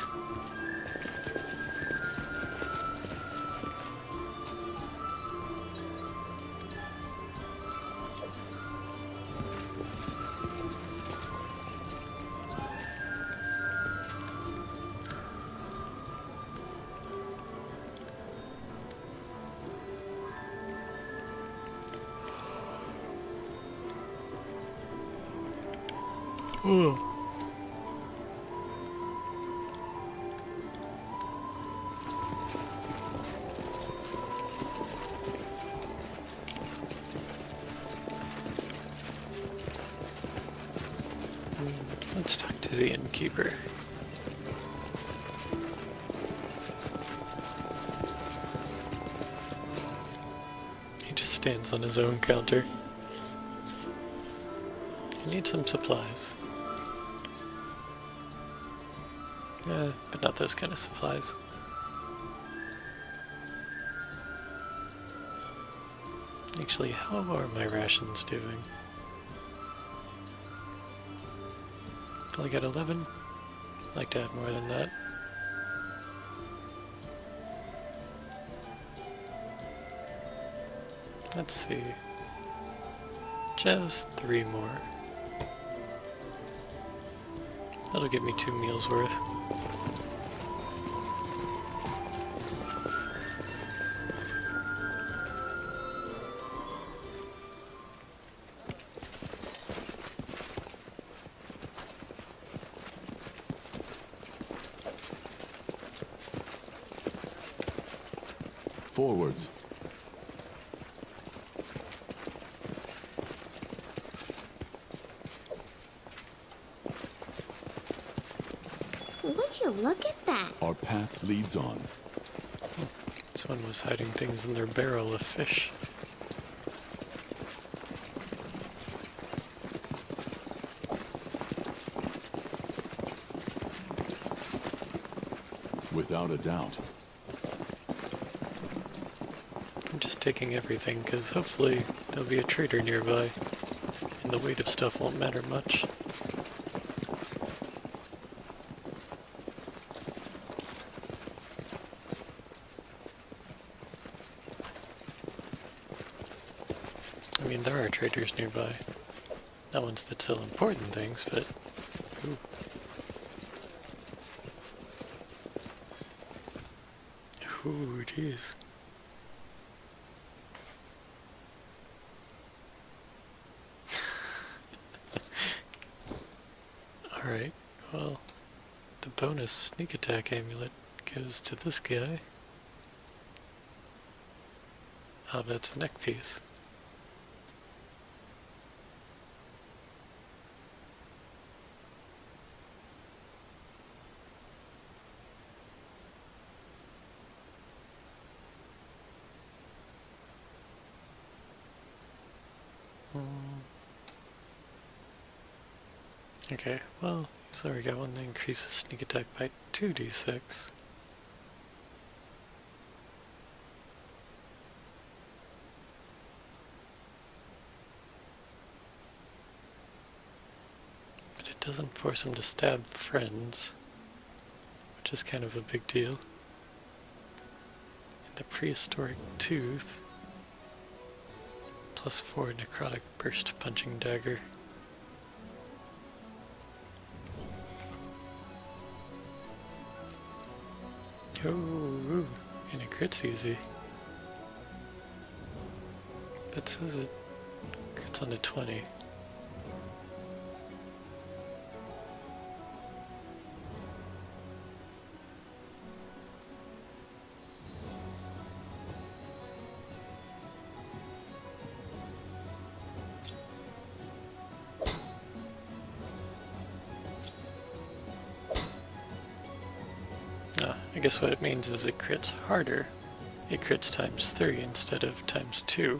Ooh. Let's talk to the innkeeper. He just stands on his own counter. He needs some supplies. But not those kind of supplies. Actually, how are my rations doing? Only got 11? I'd like to have more than that. Let's see. Just 3 more. That'll give me 2 meals worth. Forwards. Would you look at that? Our path leads on. This one was hiding things in their barrel of fish. Without a doubt. I'm just taking everything because hopefully there'll be a trader nearby and the weight of stuff won't matter much. I mean, there are traders nearby. Not ones that sell important things, but... Ooh. Ooh, jeez. Alright, well, the bonus sneak attack amulet goes to this guy. Oh, that's a neck piece. Okay, well, so we got one that increases sneak attack by 2d6. But it doesn't force him to stab friends, which is kind of a big deal. And the prehistoric tooth, +4 necrotic burst punching dagger. Oh, and it crits easy. But says it crits on a 20. I guess what it means is it crits harder. It crits ×3 instead of ×2.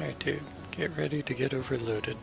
Alright dude, get ready to get overloaded.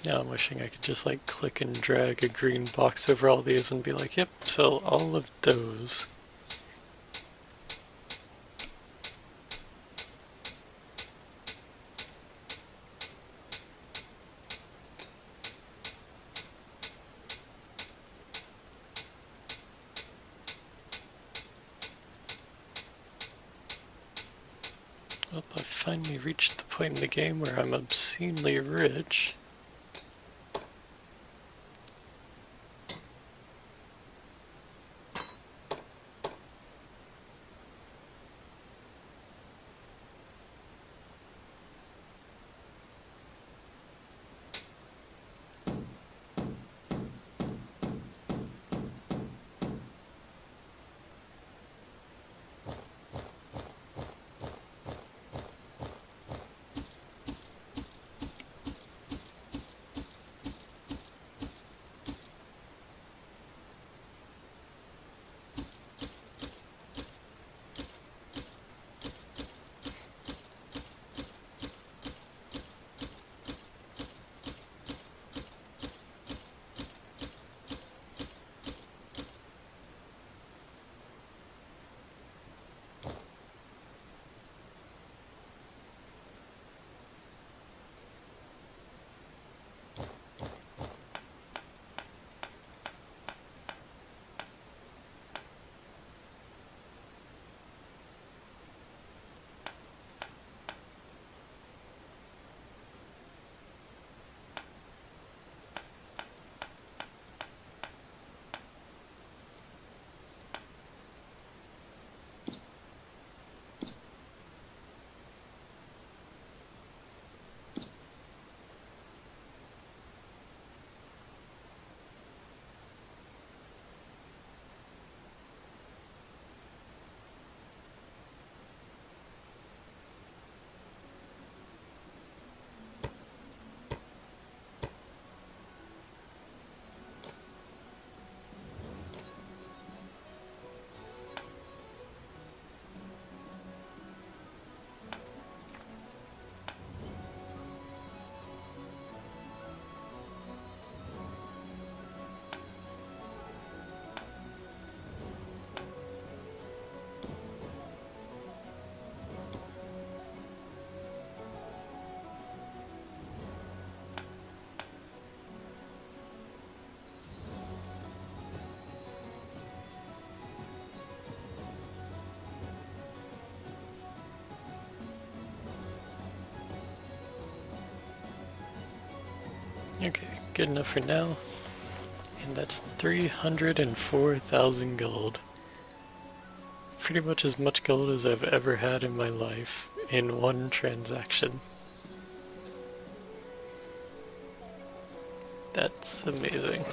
Now I'm wishing I could just like click and drag a green box over all these and be like, yep, sell all of those. Well, I've finally reached the point in the game where I'm obscenely rich. Okay, good enough for now. And that's 304,000 gold. Pretty much as much gold as I've ever had in my life in one transaction. That's amazing.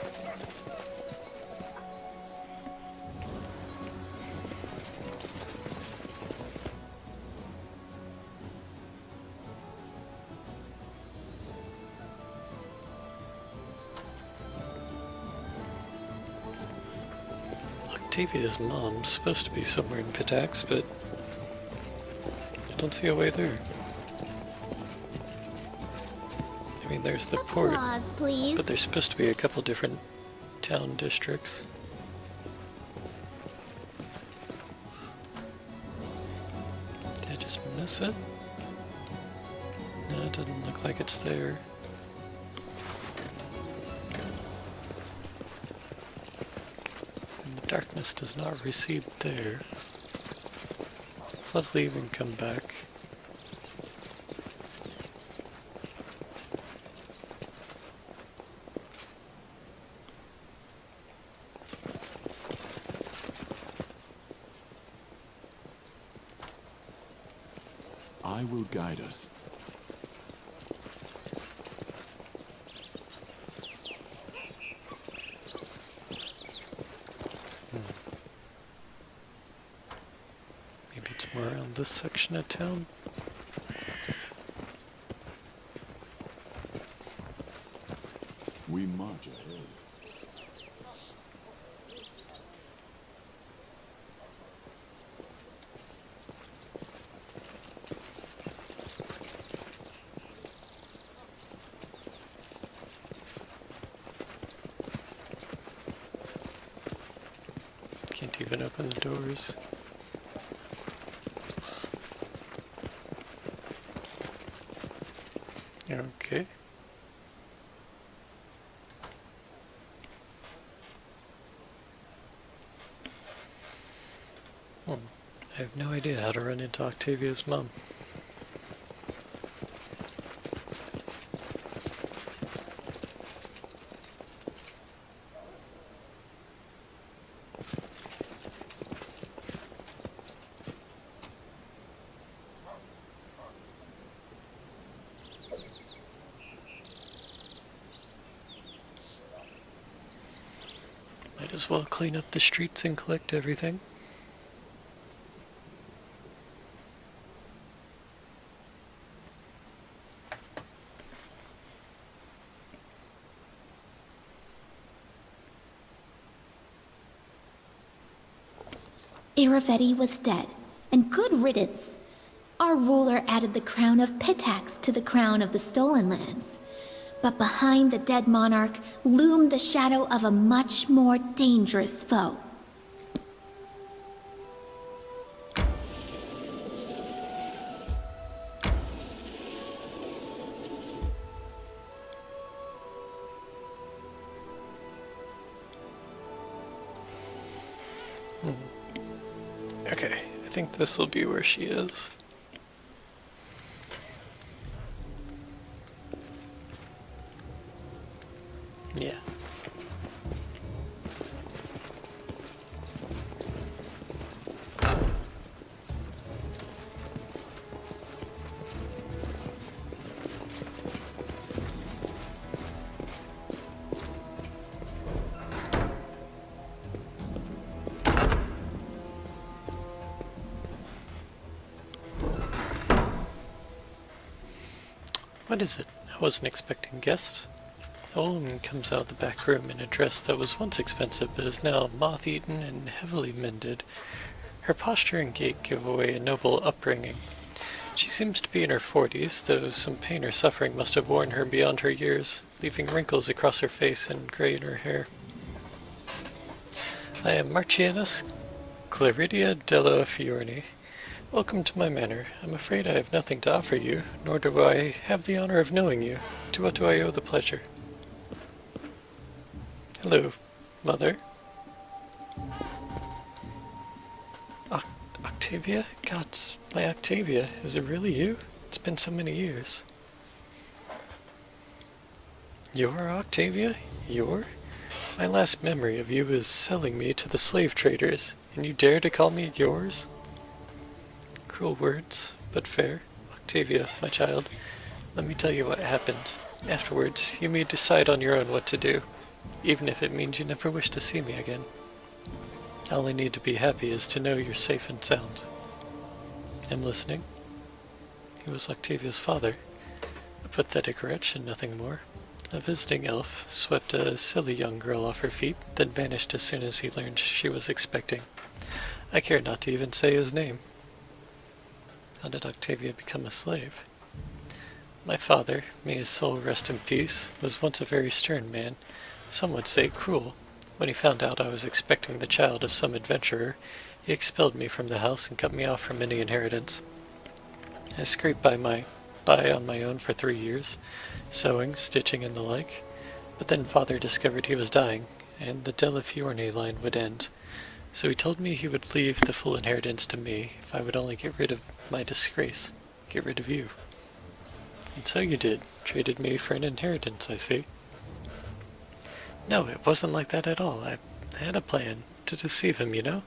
Octavia's mom's supposed to be somewhere in Pitax, but I don't see a way there. I mean, there's the port, Applause, please. but there's supposed to be a couple different town districts. Did I just miss it? No, it doesn't look like it's there. Darkness does not recede there. So let's leave and come back. I will guide us. Maybe it's more around this section of town. We march ahead. even open the doors. Okay. I have no idea how to run into Octavia's mom. Might as well clean up the streets and collect everything. Iravetti was dead, and good riddance. Our ruler added the crown of Pitax to the crown of the stolen lands. But behind the dead monarch loomed the shadow of a much more dangerous foe. Okay, I think this will be where she is. Yeah. What is it? I wasn't expecting guests. A woman comes out of the back room in a dress that was once expensive but is now moth-eaten and heavily mended. Her posture and gait give away a noble upbringing. She seems to be in her 40s, though some pain or suffering must have worn her beyond her years, leaving wrinkles across her face and gray in her hair. I am Marcianus Claridia della Fiorni. Welcome to my manor. I'm afraid I have nothing to offer you, nor do I have the honor of knowing you. To what do I owe the pleasure? Hello, Mother. Octavia? God, my Octavia. Is it really you? It's been so many years. You're Octavia? You're? My last memory of you is selling me to the slave traders, and you dare to call me yours? Cruel words, but fair. Octavia, my child, let me tell you what happened. Afterwards, you may decide on your own what to do, even if it means you never wish to see me again. All I need to be happy is to know you're safe and sound. I'm listening. He was Octavia's father, a pathetic wretch and nothing more. A visiting elf swept a silly young girl off her feet, then vanished as soon as he learned she was expecting. I cared not to even say his name. How did Octavia become a slave? My father, may his soul rest in peace, was once a very stern man, some would say cruel. When he found out I was expecting the child of some adventurer, he expelled me from the house and cut me off from any inheritance. I scraped by on my own for 3 years, sewing, stitching, and the like, but then father discovered he was dying, and the Della Fiorni line would end. So he told me he would leave the full inheritance to me if I would only get rid of my disgrace, get rid of you. And so you did, traded me for an inheritance, I see. No, it wasn't like that at all. I had a plan, to deceive him, you know.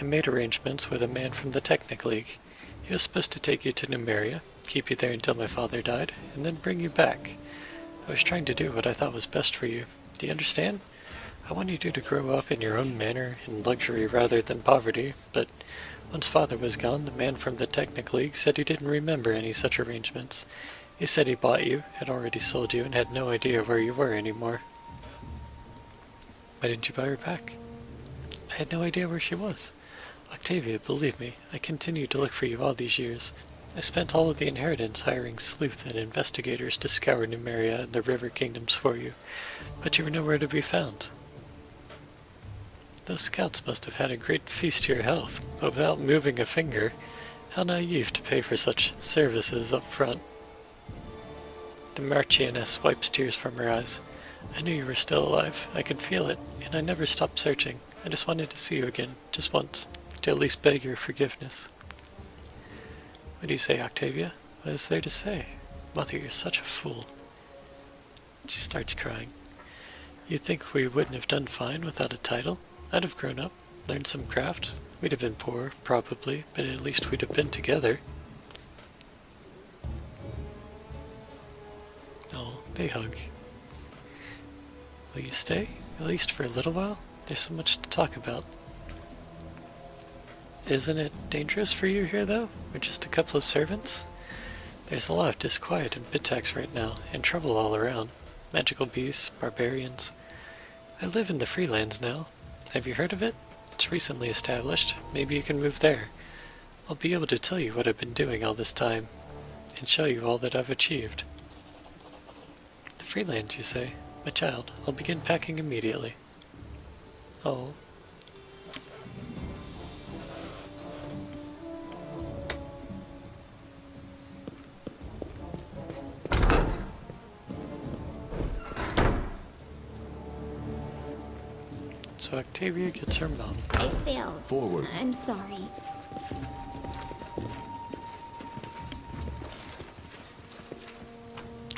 I made arrangements with a man from the Technic League. He was supposed to take you to Numeria, keep you there until my father died, and then bring you back. I was trying to do what I thought was best for you. Do you understand? I wanted you to grow up in your own manner, in luxury rather than poverty, but once father was gone, the man from the Technic League said he didn't remember any such arrangements. He said he bought you, had already sold you, and had no idea where you were anymore. Why didn't you buy her back? I had no idea where she was. Octavia, believe me, I continued to look for you all these years. I spent all of the inheritance hiring sleuths and investigators to scour Numeria and the river kingdoms for you, but you were nowhere to be found. Those scouts must have had a great feast to your health, but without moving a finger. How naive to pay for such services up front. The Marchioness wipes tears from her eyes. I knew you were still alive. I could feel it, and I never stopped searching. I just wanted to see you again, just once, to at least beg your forgiveness. What do you say, Octavia? What is there to say? Mother, you're such a fool. She starts crying. You'd think we wouldn't have done fine without a title? I'd have grown up, learned some craft. We'd have been poor, probably, but at least we'd have been together. Oh, they hug. Will you stay? At least for a little while? There's so much to talk about. Isn't it dangerous for you here, though? We're just a couple of servants? There's a lot of disquiet in Pitax right now, and trouble all around. Magical beasts, barbarians. I live in the Freelands now. Have you heard of it? It's recently established. Maybe you can move there. I'll be able to tell you what I've been doing all this time, and show you all that I've achieved. The Freelands, you say? My child, I'll begin packing immediately. Oh. So Octavia gets her mom. I failed. Forwards. I'm sorry.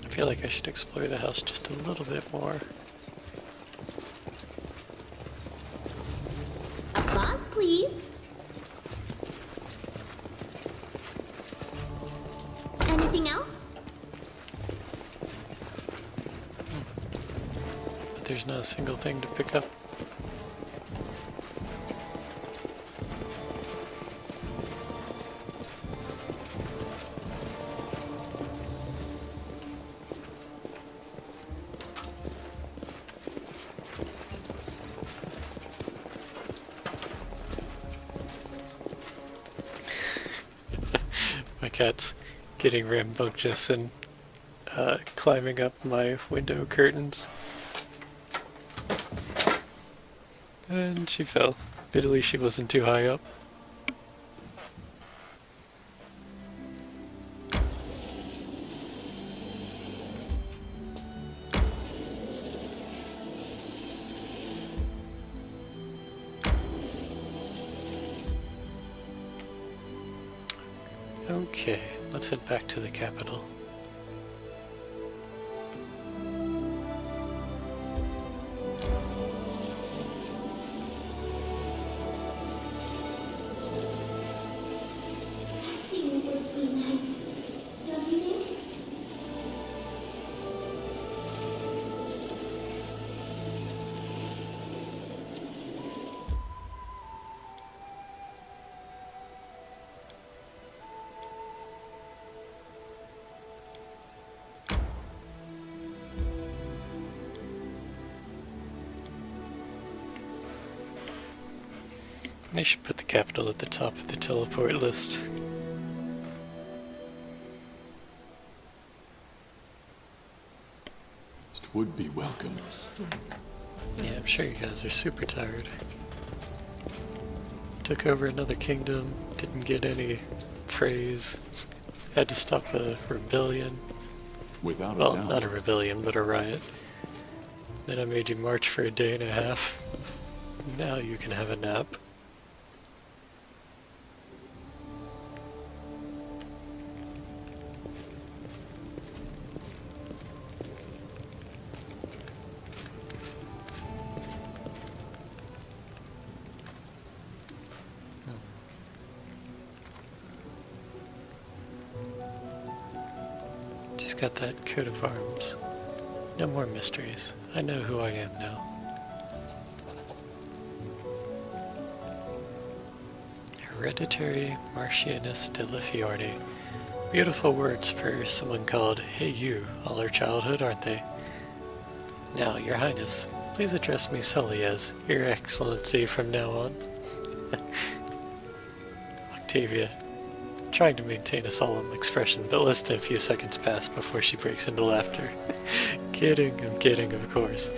I feel like I should explore the house just a little bit more. Applause, please. Anything else? But there's not a single thing to pick up. My cat's getting rambunctious and climbing up my window curtains. And she fell. Pity she wasn't too high up. Okay, let's head back to the capital. Resting would be nice, don't you think? They should put the capital at the top of the teleport list. Would be welcome. Yeah, I'm sure you guys are super tired. Took over another kingdom, didn't get any praise, had to stop a rebellion. Without a Well, doubt. not a rebellion, but a riot. Then I made you march for a day and a half. Now you can have a nap. Just got that coat of arms. No more mysteries. I know who I am now. Hereditary Marchioness de la Fiordi. Beautiful words for someone called Hey You all our childhood, aren't they? Now, Your Highness, please address me solely as Your Excellency from now on. Octavia trying to maintain a solemn expression, but less than a few seconds pass before she breaks into laughter. Kidding, I'm kidding, of course.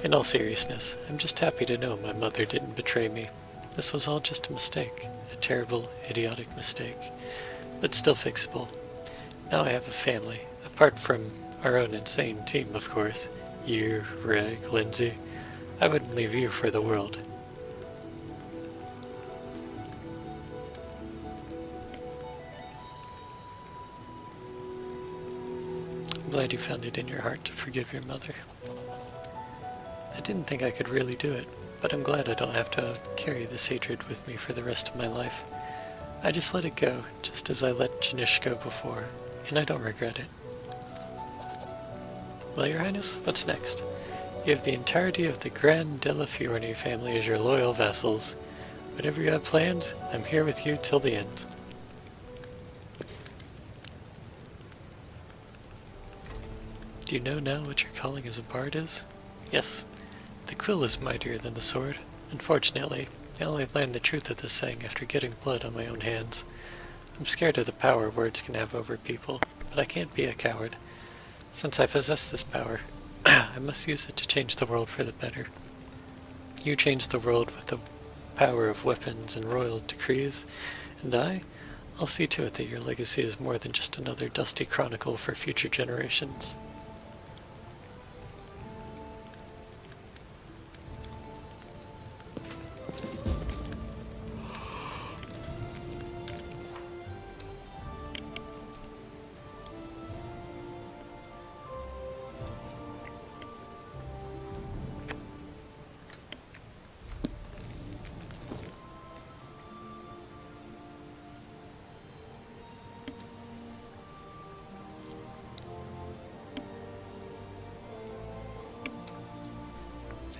In all seriousness, I'm just happy to know my mother didn't betray me. This was all just a mistake. A terrible, idiotic mistake. But still fixable. Now I have a family, apart from our own insane team, of course. You, Reg, Lindsay. I wouldn't leave you for the world. I'm glad you found it in your heart to forgive your mother. I didn't think I could really do it, but I'm glad I don't have to carry this hatred with me for the rest of my life. I just let it go, just as I let Janish go before, and I don't regret it. Well, Your Highness, what's next? You have the entirety of the Grand Della Fiorni family as your loyal vassals. Whatever you have planned, I'm here with you till the end. Do you know now what your calling as a bard is? Yes, the quill is mightier than the sword. Unfortunately, I only learned the truth of this saying after getting blood on my own hands. I'm scared of the power words can have over people, but I can't be a coward. Since I possess this power, I must use it to change the world for the better. You change the world with the power of weapons and royal decrees, and I'll see to it that your legacy is more than just another dusty chronicle for future generations.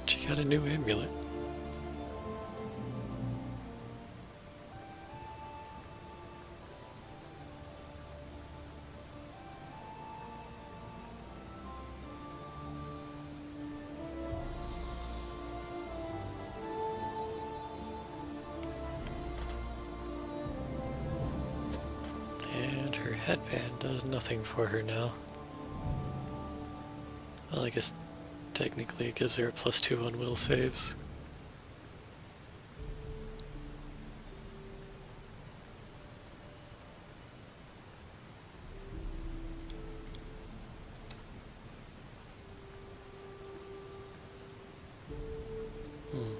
She got a new amulet. And her headband does nothing for her now. Well, I guess technically it gives her a +2 on will saves.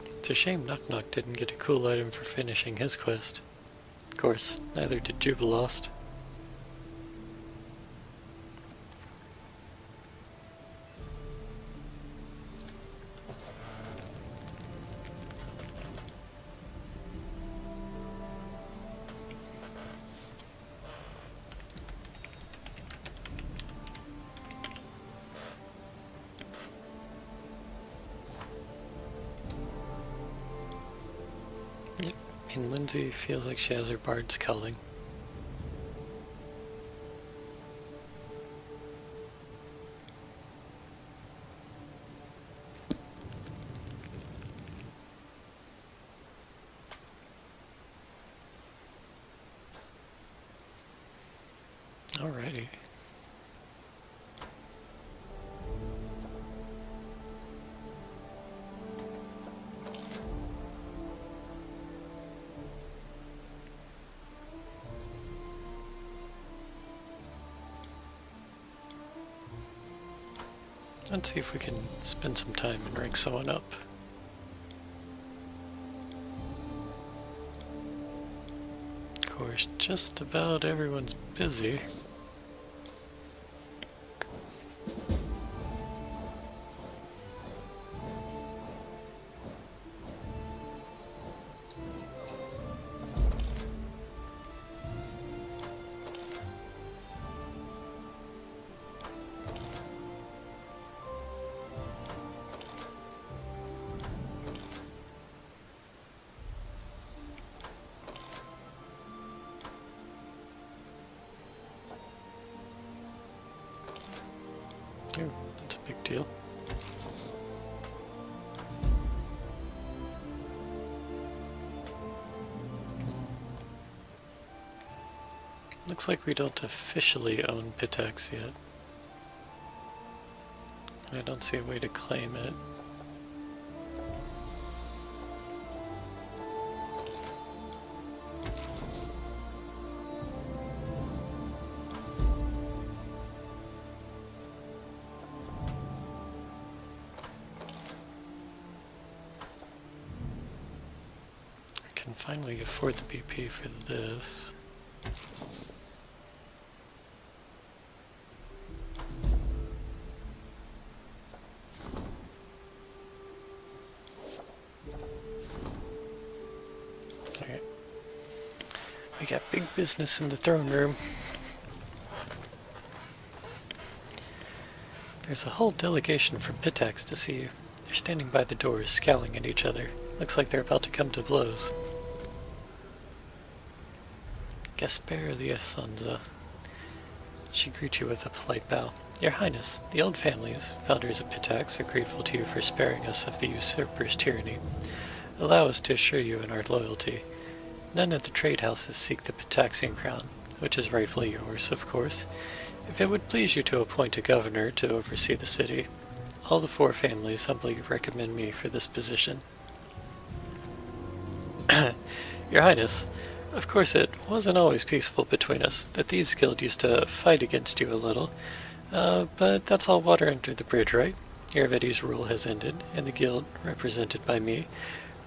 It's a shame Knock Knock didn't get a cool item for finishing his quest. Of course, neither did Jubilost. And Lindsay feels like she has her bard's calling. Alrighty. Let's see if we can spend some time and rank someone up. Of course, just about everyone's busy. Looks like we don't officially own Pitax yet. I don't see a way to claim it. I can finally afford the BP for this. We got big business in the throne room. There's a whole delegation from Pitax to see you. They're standing by the doors, scowling at each other. Looks like they're about to come to blows. Gasperia Sanza. She greets you with a polite bow. Your Highness, the old families, founders of Pitax, are grateful to you for sparing us of the usurper's tyranny. Allow us to assure you in our loyalty. None of the trade houses seek the Pitaxian crown, which is rightfully yours, of course. If it would please you to appoint a governor to oversee the city, all the 4 families humbly recommend me for this position. Your Highness, of course it wasn't always peaceful between us. The Thieves Guild used to fight against you a little, but that's all water under the bridge, right? Iravetti's rule has ended, and the guild, represented by me,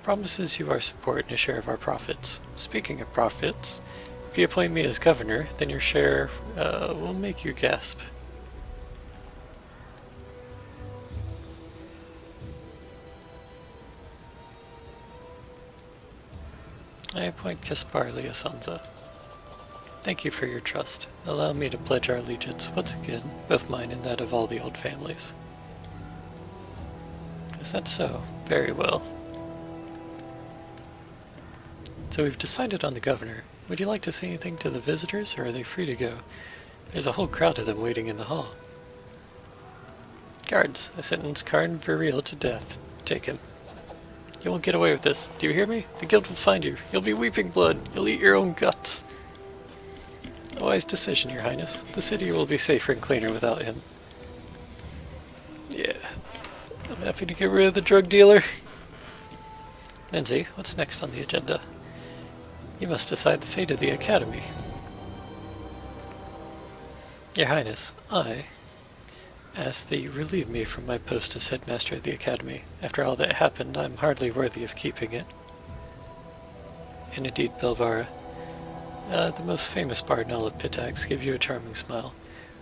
promises you our support and a share of our profits. Speaking of profits, if you appoint me as governor, then your share will make you gasp. I appoint Gasparlia Sanza. Thank you for your trust. Allow me to pledge our allegiance once again, both mine and that of all the old families. Is that so? Very well. So we've decided on the governor. Would you like to say anything to the visitors, or are they free to go? There's a whole crowd of them waiting in the hall. Guards, I sentence Karn Viril to death. Take him. You won't get away with this. Do you hear me? The guild will find you. You'll be weeping blood. You'll eat your own guts. A wise decision, Your Highness. The city will be safer and cleaner without him. Yeah. I'm happy to get rid of the drug dealer. Lindsay, what's next on the agenda? You must decide the fate of the Academy. Your Highness, I ask that you relieve me from my post as headmaster of the Academy. After all that happened, I'm hardly worthy of keeping it. And indeed, Belvara, the most famous bard in all of Pitax, gives you a charming smile.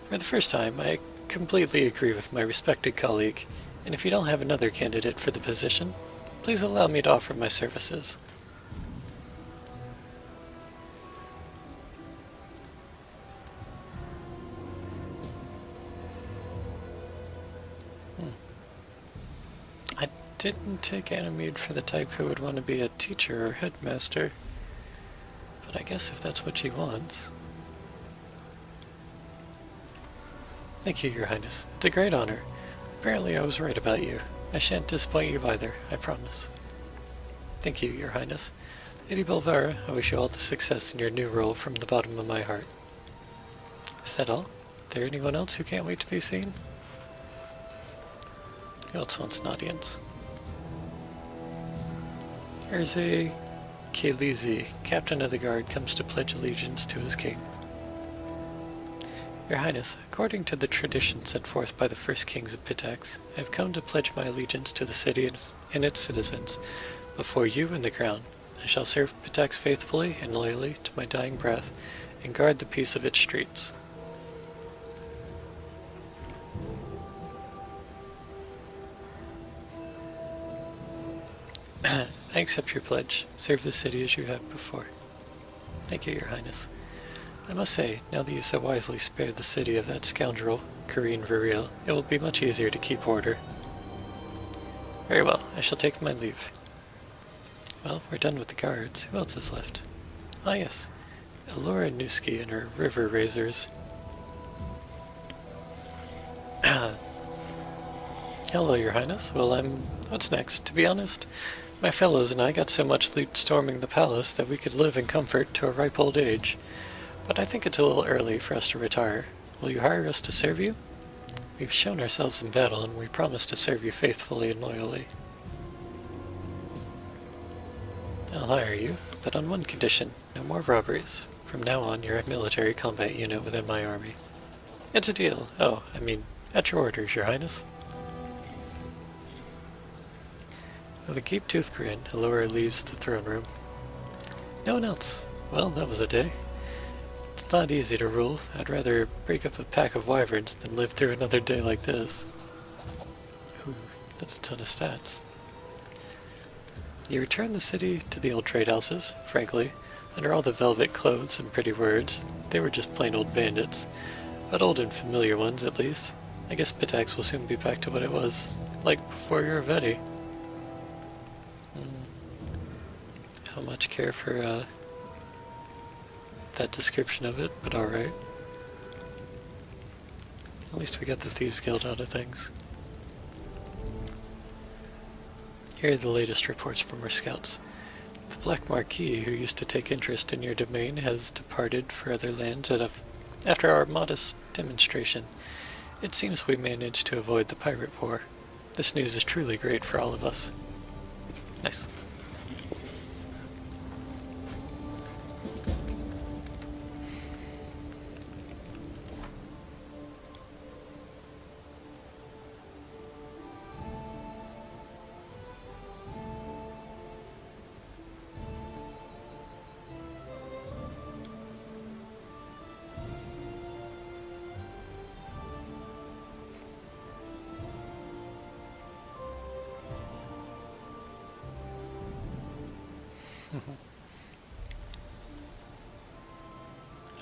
For the first time, I completely agree with my respected colleague, and if you don't have another candidate for the position, please allow me to offer my services. I didn't take Ganymede for the type who would want to be a teacher or headmaster, but I guess if that's what she wants. Thank you, Your Highness. It's a great honor. Apparently I was right about you. I shan't disappoint you either, I promise. Thank you, Your Highness. Lady Belvara, I wish you all the success in your new role from the bottom of my heart. Is that all? Is there anyone else who can't wait to be seen? Who else wants an audience? Erze Kalizi, captain of the guard, comes to pledge allegiance to his king. Your Highness, according to the tradition set forth by the first kings of Pitax, I have come to pledge my allegiance to the city and its citizens. Before you and the crown, I shall serve Pitax faithfully and loyally to my dying breath, and guard the peace of its streets. I accept your pledge. Serve the city as you have before. Thank you, Your Highness. I must say, now that you so wisely spared the city of that scoundrel, Karine Viril, it will be much easier to keep order. Very well, I shall take my leave. Well, we're done with the guards. Who else is left? Ah, yes. Elora Newski and her river razors. Hello, Your Highness. Well, what's next? To be honest, my fellows and I got so much loot storming the palace that we could live in comfort to a ripe old age. But I think it's a little early for us to retire. Will you hire us to serve you? We've shown ourselves in battle, and we promise to serve you faithfully and loyally. I'll hire you, but on one condition: no more robberies. From now on, you're a military combat unit within my army. It's a deal. Oh, I mean, at your orders, Your Highness. With a keep-tooth grin, Allura leaves the throne room. No one else. Well, that was a day. It's not easy to rule. I'd rather break up a pack of wyverns than live through another day like this. Ooh, that's a ton of stats. You return the city to the old trade houses. Frankly, under all the velvet clothes and pretty words, they were just plain old bandits. But old and familiar ones, at least. I guess Pitax will soon be back to what it was like before your Vetti. I don't much care for that description of it, but alright. At least we got the Thieves Guild out of things. Here are the latest reports from our scouts. The Black Marquis, who used to take interest in your domain, has departed for other lands after our modest demonstration. It seems we managed to avoid the pirate war. This news is truly great for all of us. Nice.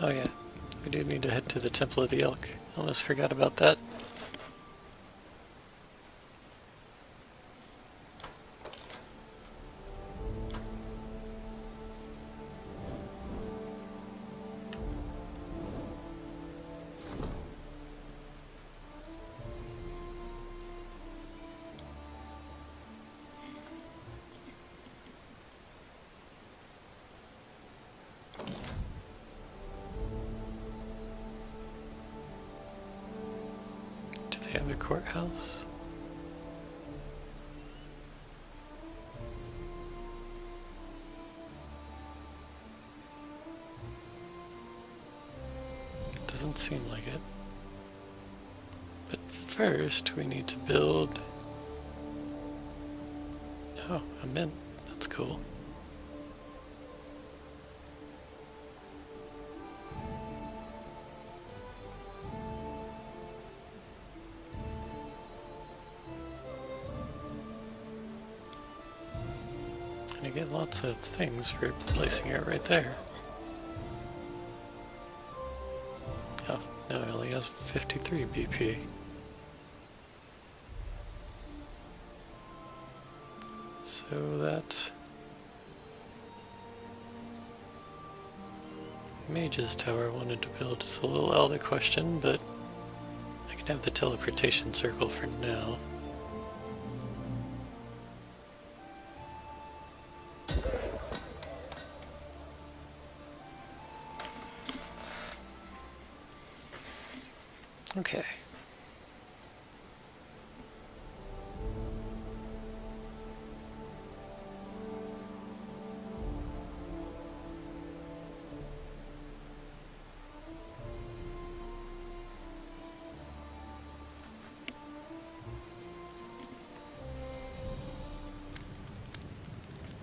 Oh yeah, we do need to head to the Temple of the Elk. Almost forgot about that. They have a courthouse. Doesn't seem like it. But first we need to build... Oh, a mint. That's cool. You get lots of things for placing it right there. Oh, no, it only has 53 BP. So that... Mage's Tower I wanted to build is a little out of question, but I can have the teleportation circle for now. Okay.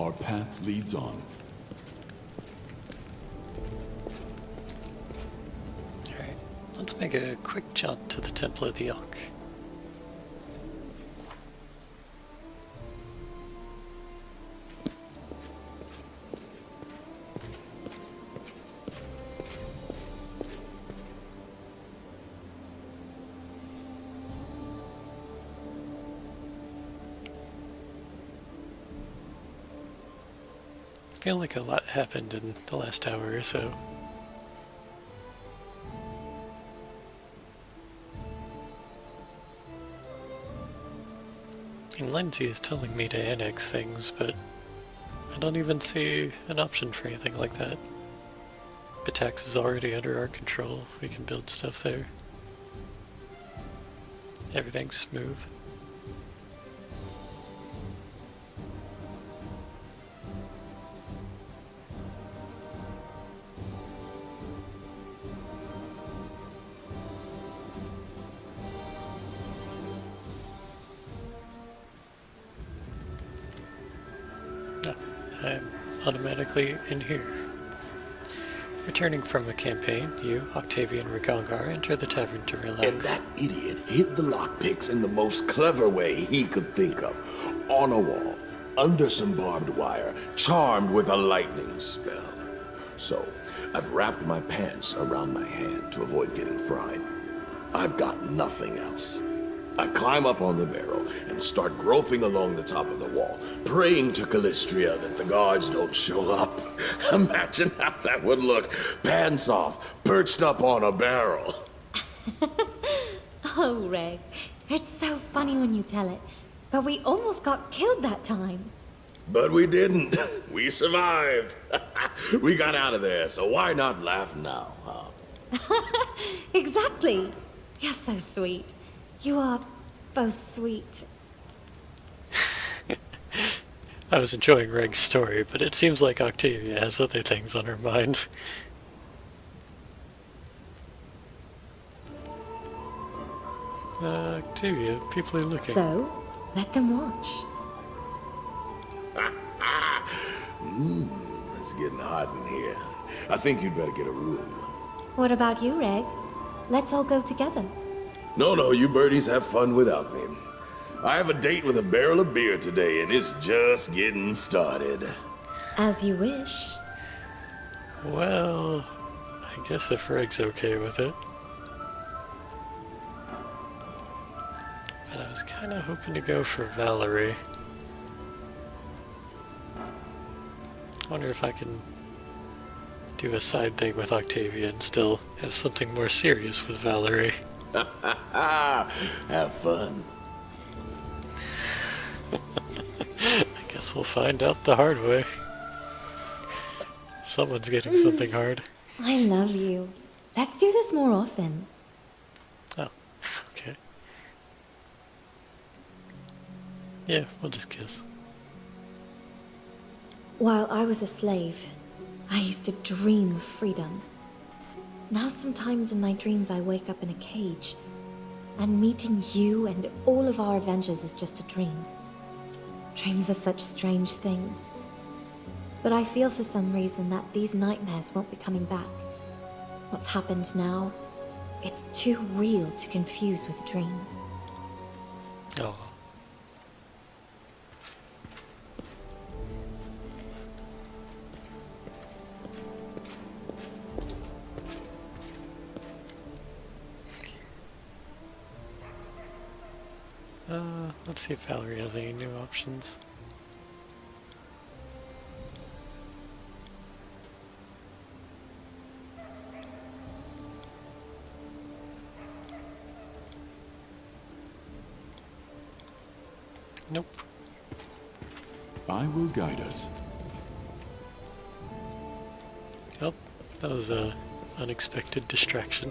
Our path leads on. Alright, let's make a quick jaunt to the Temple of the Elk. I feel like a lot happened in the last hour or so. And Lindsay is telling me to annex things, but I don't even see an option for anything like that. Pitax is already under our control. We can build stuff there. Everything's smooth. I'm automatically in here. Returning from a campaign, you, Octavia, and Regongar enter the tavern to relax. And that idiot hid the lockpicks in the most clever way he could think of. On a wall, under some barbed wire, charmed with a lightning spell. So, I've wrapped my pants around my hand to avoid getting fried. I've got nothing else. I climb up on the barrel and start groping along the top of the wall, praying to Callistria that the guards don't show up. Imagine how that would look, pants off, perched up on a barrel. Oh, Reg, it's so funny when you tell it, but we almost got killed that time. But we didn't. We survived. We got out of there, so why not laugh now, huh? Exactly. You're so sweet. You are both sweet. I was enjoying Reg's story, but it seems like Octavia has other things on her mind. Octavia, people are looking. So, let them watch. It's getting hot in here. I think you'd better get a room. What about you, Reg? Let's all go together. No, you birdies have fun without me. I have a date with a barrel of beer today, and it's just getting started. As you wish. Well, I guess if Reg's okay with it. But I was kind of hoping to go for Valerie. I wonder if I can do a side thing with Octavia and still have something more serious with Valerie. Have fun. I guess we'll find out the hard way. Someone's getting something hard. I love you. Let's do this more often. Oh, okay. Yeah, we'll just kiss. While I was a slave, I used to dream of freedom. Now sometimes in my dreams I wake up in a cage, and meeting you and all of our adventures is just a dream. Dreams are such strange things. But I feel for some reason that these nightmares won't be coming back. What's happened now, it's too real to confuse with a dream. Oh. Let's see if Valerie has any new options. Nope. I will guide us. Oh, that was a unexpected distraction.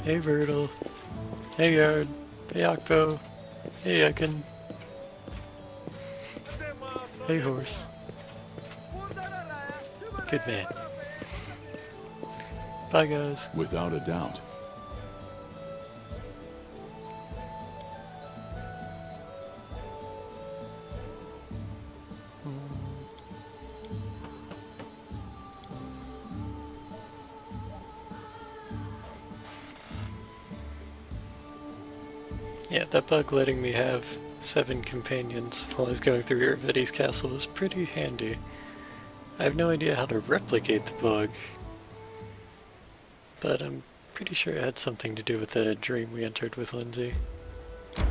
Hey Virtle. Hey Yard. Hey Okbo. Hey Ekin. Hey Horse. Good man. Bye guys. Without a doubt. Yeah, that bug letting me have 7 companions while I was going through Iravity's castle was pretty handy. I have no idea how to replicate the bug, but I'm pretty sure it had something to do with the dream we entered with Lindsay. I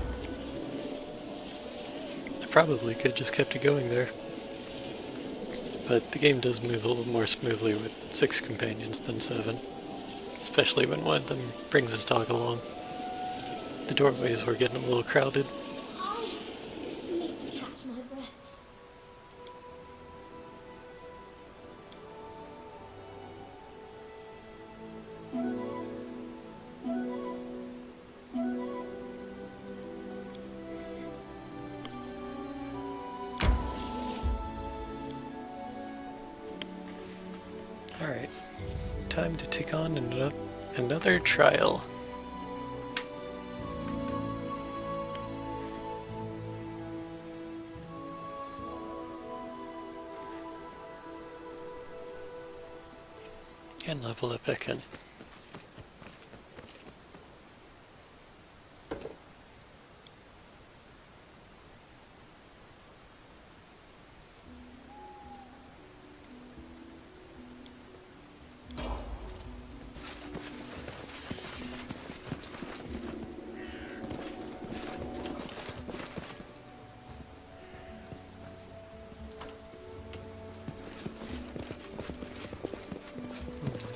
probably could just kept it going there. But the game does move a little more smoothly with 6 companions than 7. Especially when one of them brings his dog along. The doorways were getting a little crowded. I need to catch my breath. Alright, time to take on another trial. And level up again.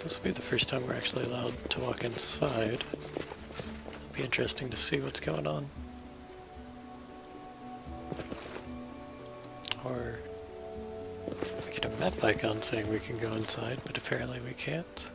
This will be the first time we're actually allowed to walk inside. It'll be interesting to see what's going on. Or we get a map icon saying we can go inside, but apparently we can't.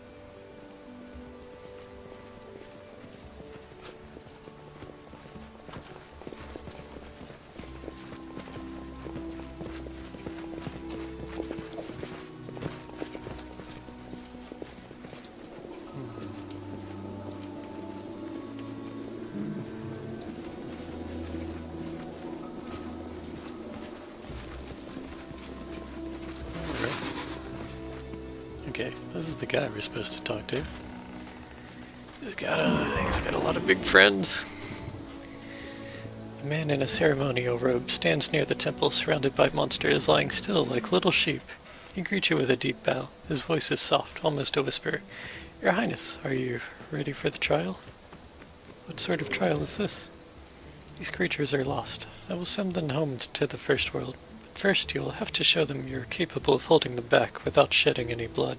Okay, this is the guy we're supposed to talk to. He's got a lot of big friends. A man in a ceremonial robe stands near the temple, surrounded by monsters, lying still like little sheep. He greets you with a deep bow. His voice is soft, almost a whisper. Your Highness, are you ready for the trial? What sort of trial is this? These creatures are lost. I will send them home to the first world. First, you will have to show them you're capable of holding them back without shedding any blood.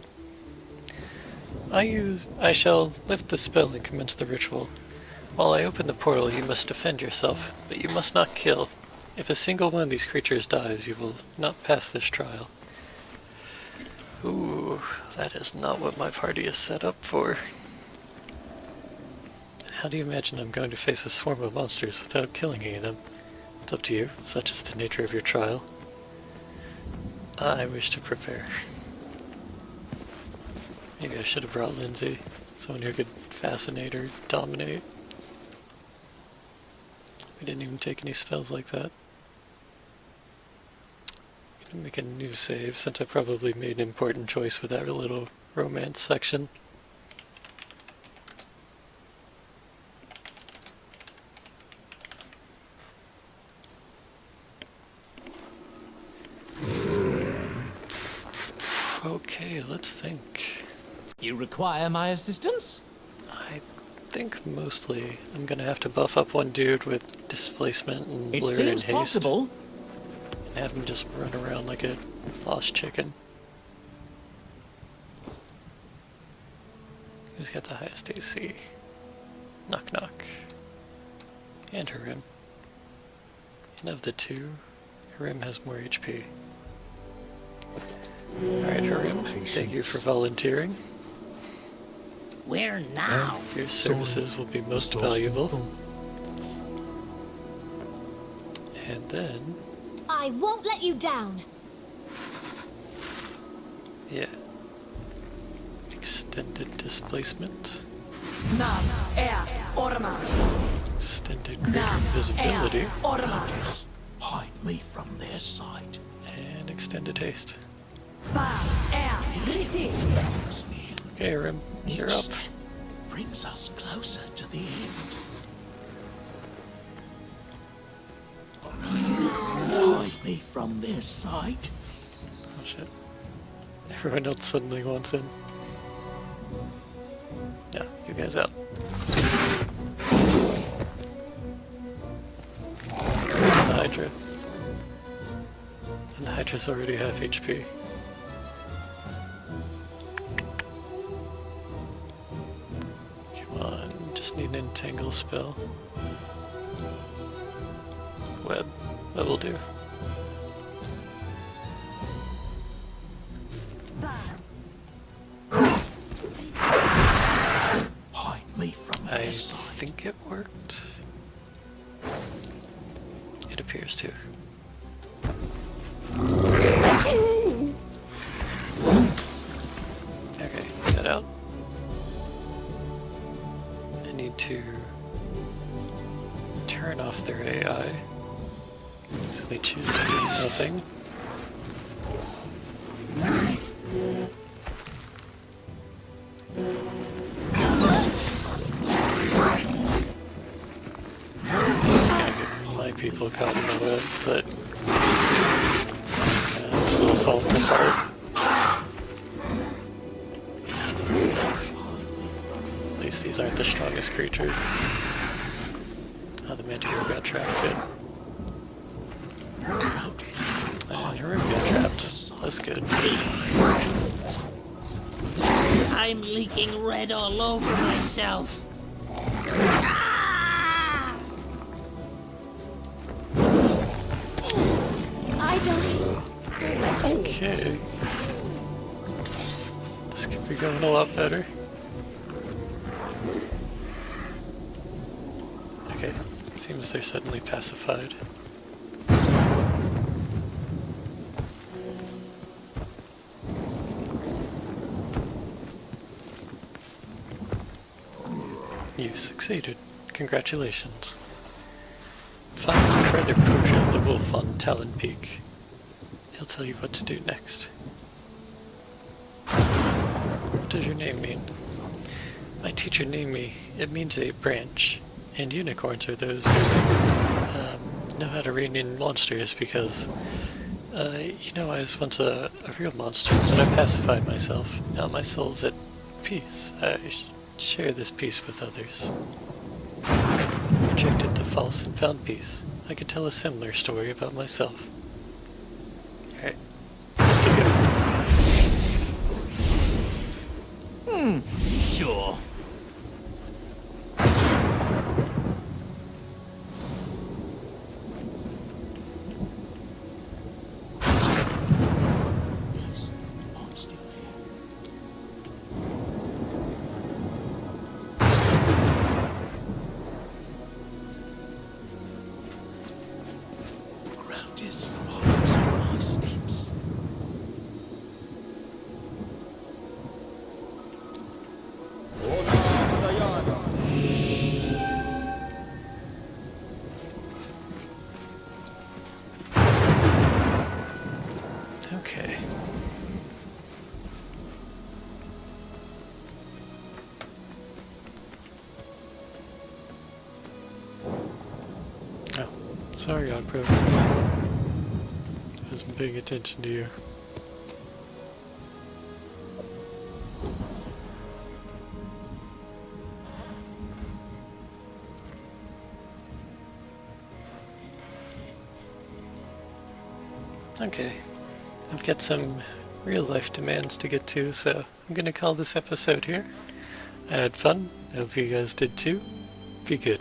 I shall lift the spell and commence the ritual. While I open the portal, you must defend yourself, but you must not kill. If a single one of these creatures dies, you will not pass this trial. Ooh, that is not what my party is set up for. How do you imagine I'm going to face a swarm of monsters without killing any of them? It's up to you, such is the nature of your trial. I wish to prepare. Maybe I should have brought Lindsay, someone who could fascinate or dominate. We didn't even take any spells like that. I'm gonna make a new save since I probably made an important choice with that little romance section. Okay, let's think. You require my assistance? I think mostly I'm gonna have to buff up one dude with displacement and blur and haste. Possible. And have him just run around like a lost chicken. Who's got the highest AC? Knock knock. And Harim. And of the two, Harim has more HP. Alright, Harim, thank you for volunteering. Where now? Your services will be most valuable. And then... I won't let you down. yeah. Extended displacement. Extended greater invisibility. Hide me from their sight. And extended haste. Okay, Rim, you're up. Brings us closer to the end. Hide me from their sight. Oh shit. Everyone else suddenly wants in. Yeah, you guys out. Let's get the Hydra. And the Hydra's already half HP. Come on, just need an entangle spell. Web. Web will do. Hide me from I their sight. think it worked. It appears to. Okay, get out. I need to turn off their AI so they choose to do nothing. It's gonna get my people caught in the web, but it's all falling apart. At least these aren't the strongest creatures. Oh, the Manticore got trapped. Good. And Haru got trapped. That's good. I'm leaking red all over myself. I don't... Okay. This could be going a lot better. Okay, seems they're suddenly pacified. You've succeeded. Congratulations. Find Brother Pooja, the wolf on Talon Peak. He'll tell you what to do next. What does your name mean? My teacher named me. It means a branch. And unicorns are those who know how to rein in monsters because, you know, I was once a real monster, but I pacified myself. Now my soul's at peace. I share this peace with others. Rejected the false and found peace. I could tell a similar story about myself. Alright, good to go. Sure. Okay. Oh, sorry, Ogro. I wasn't paying attention to you. Okay. I've got some real-life demands to get to, so I'm gonna call this episode here. I had fun. I hope you guys did too. Be good.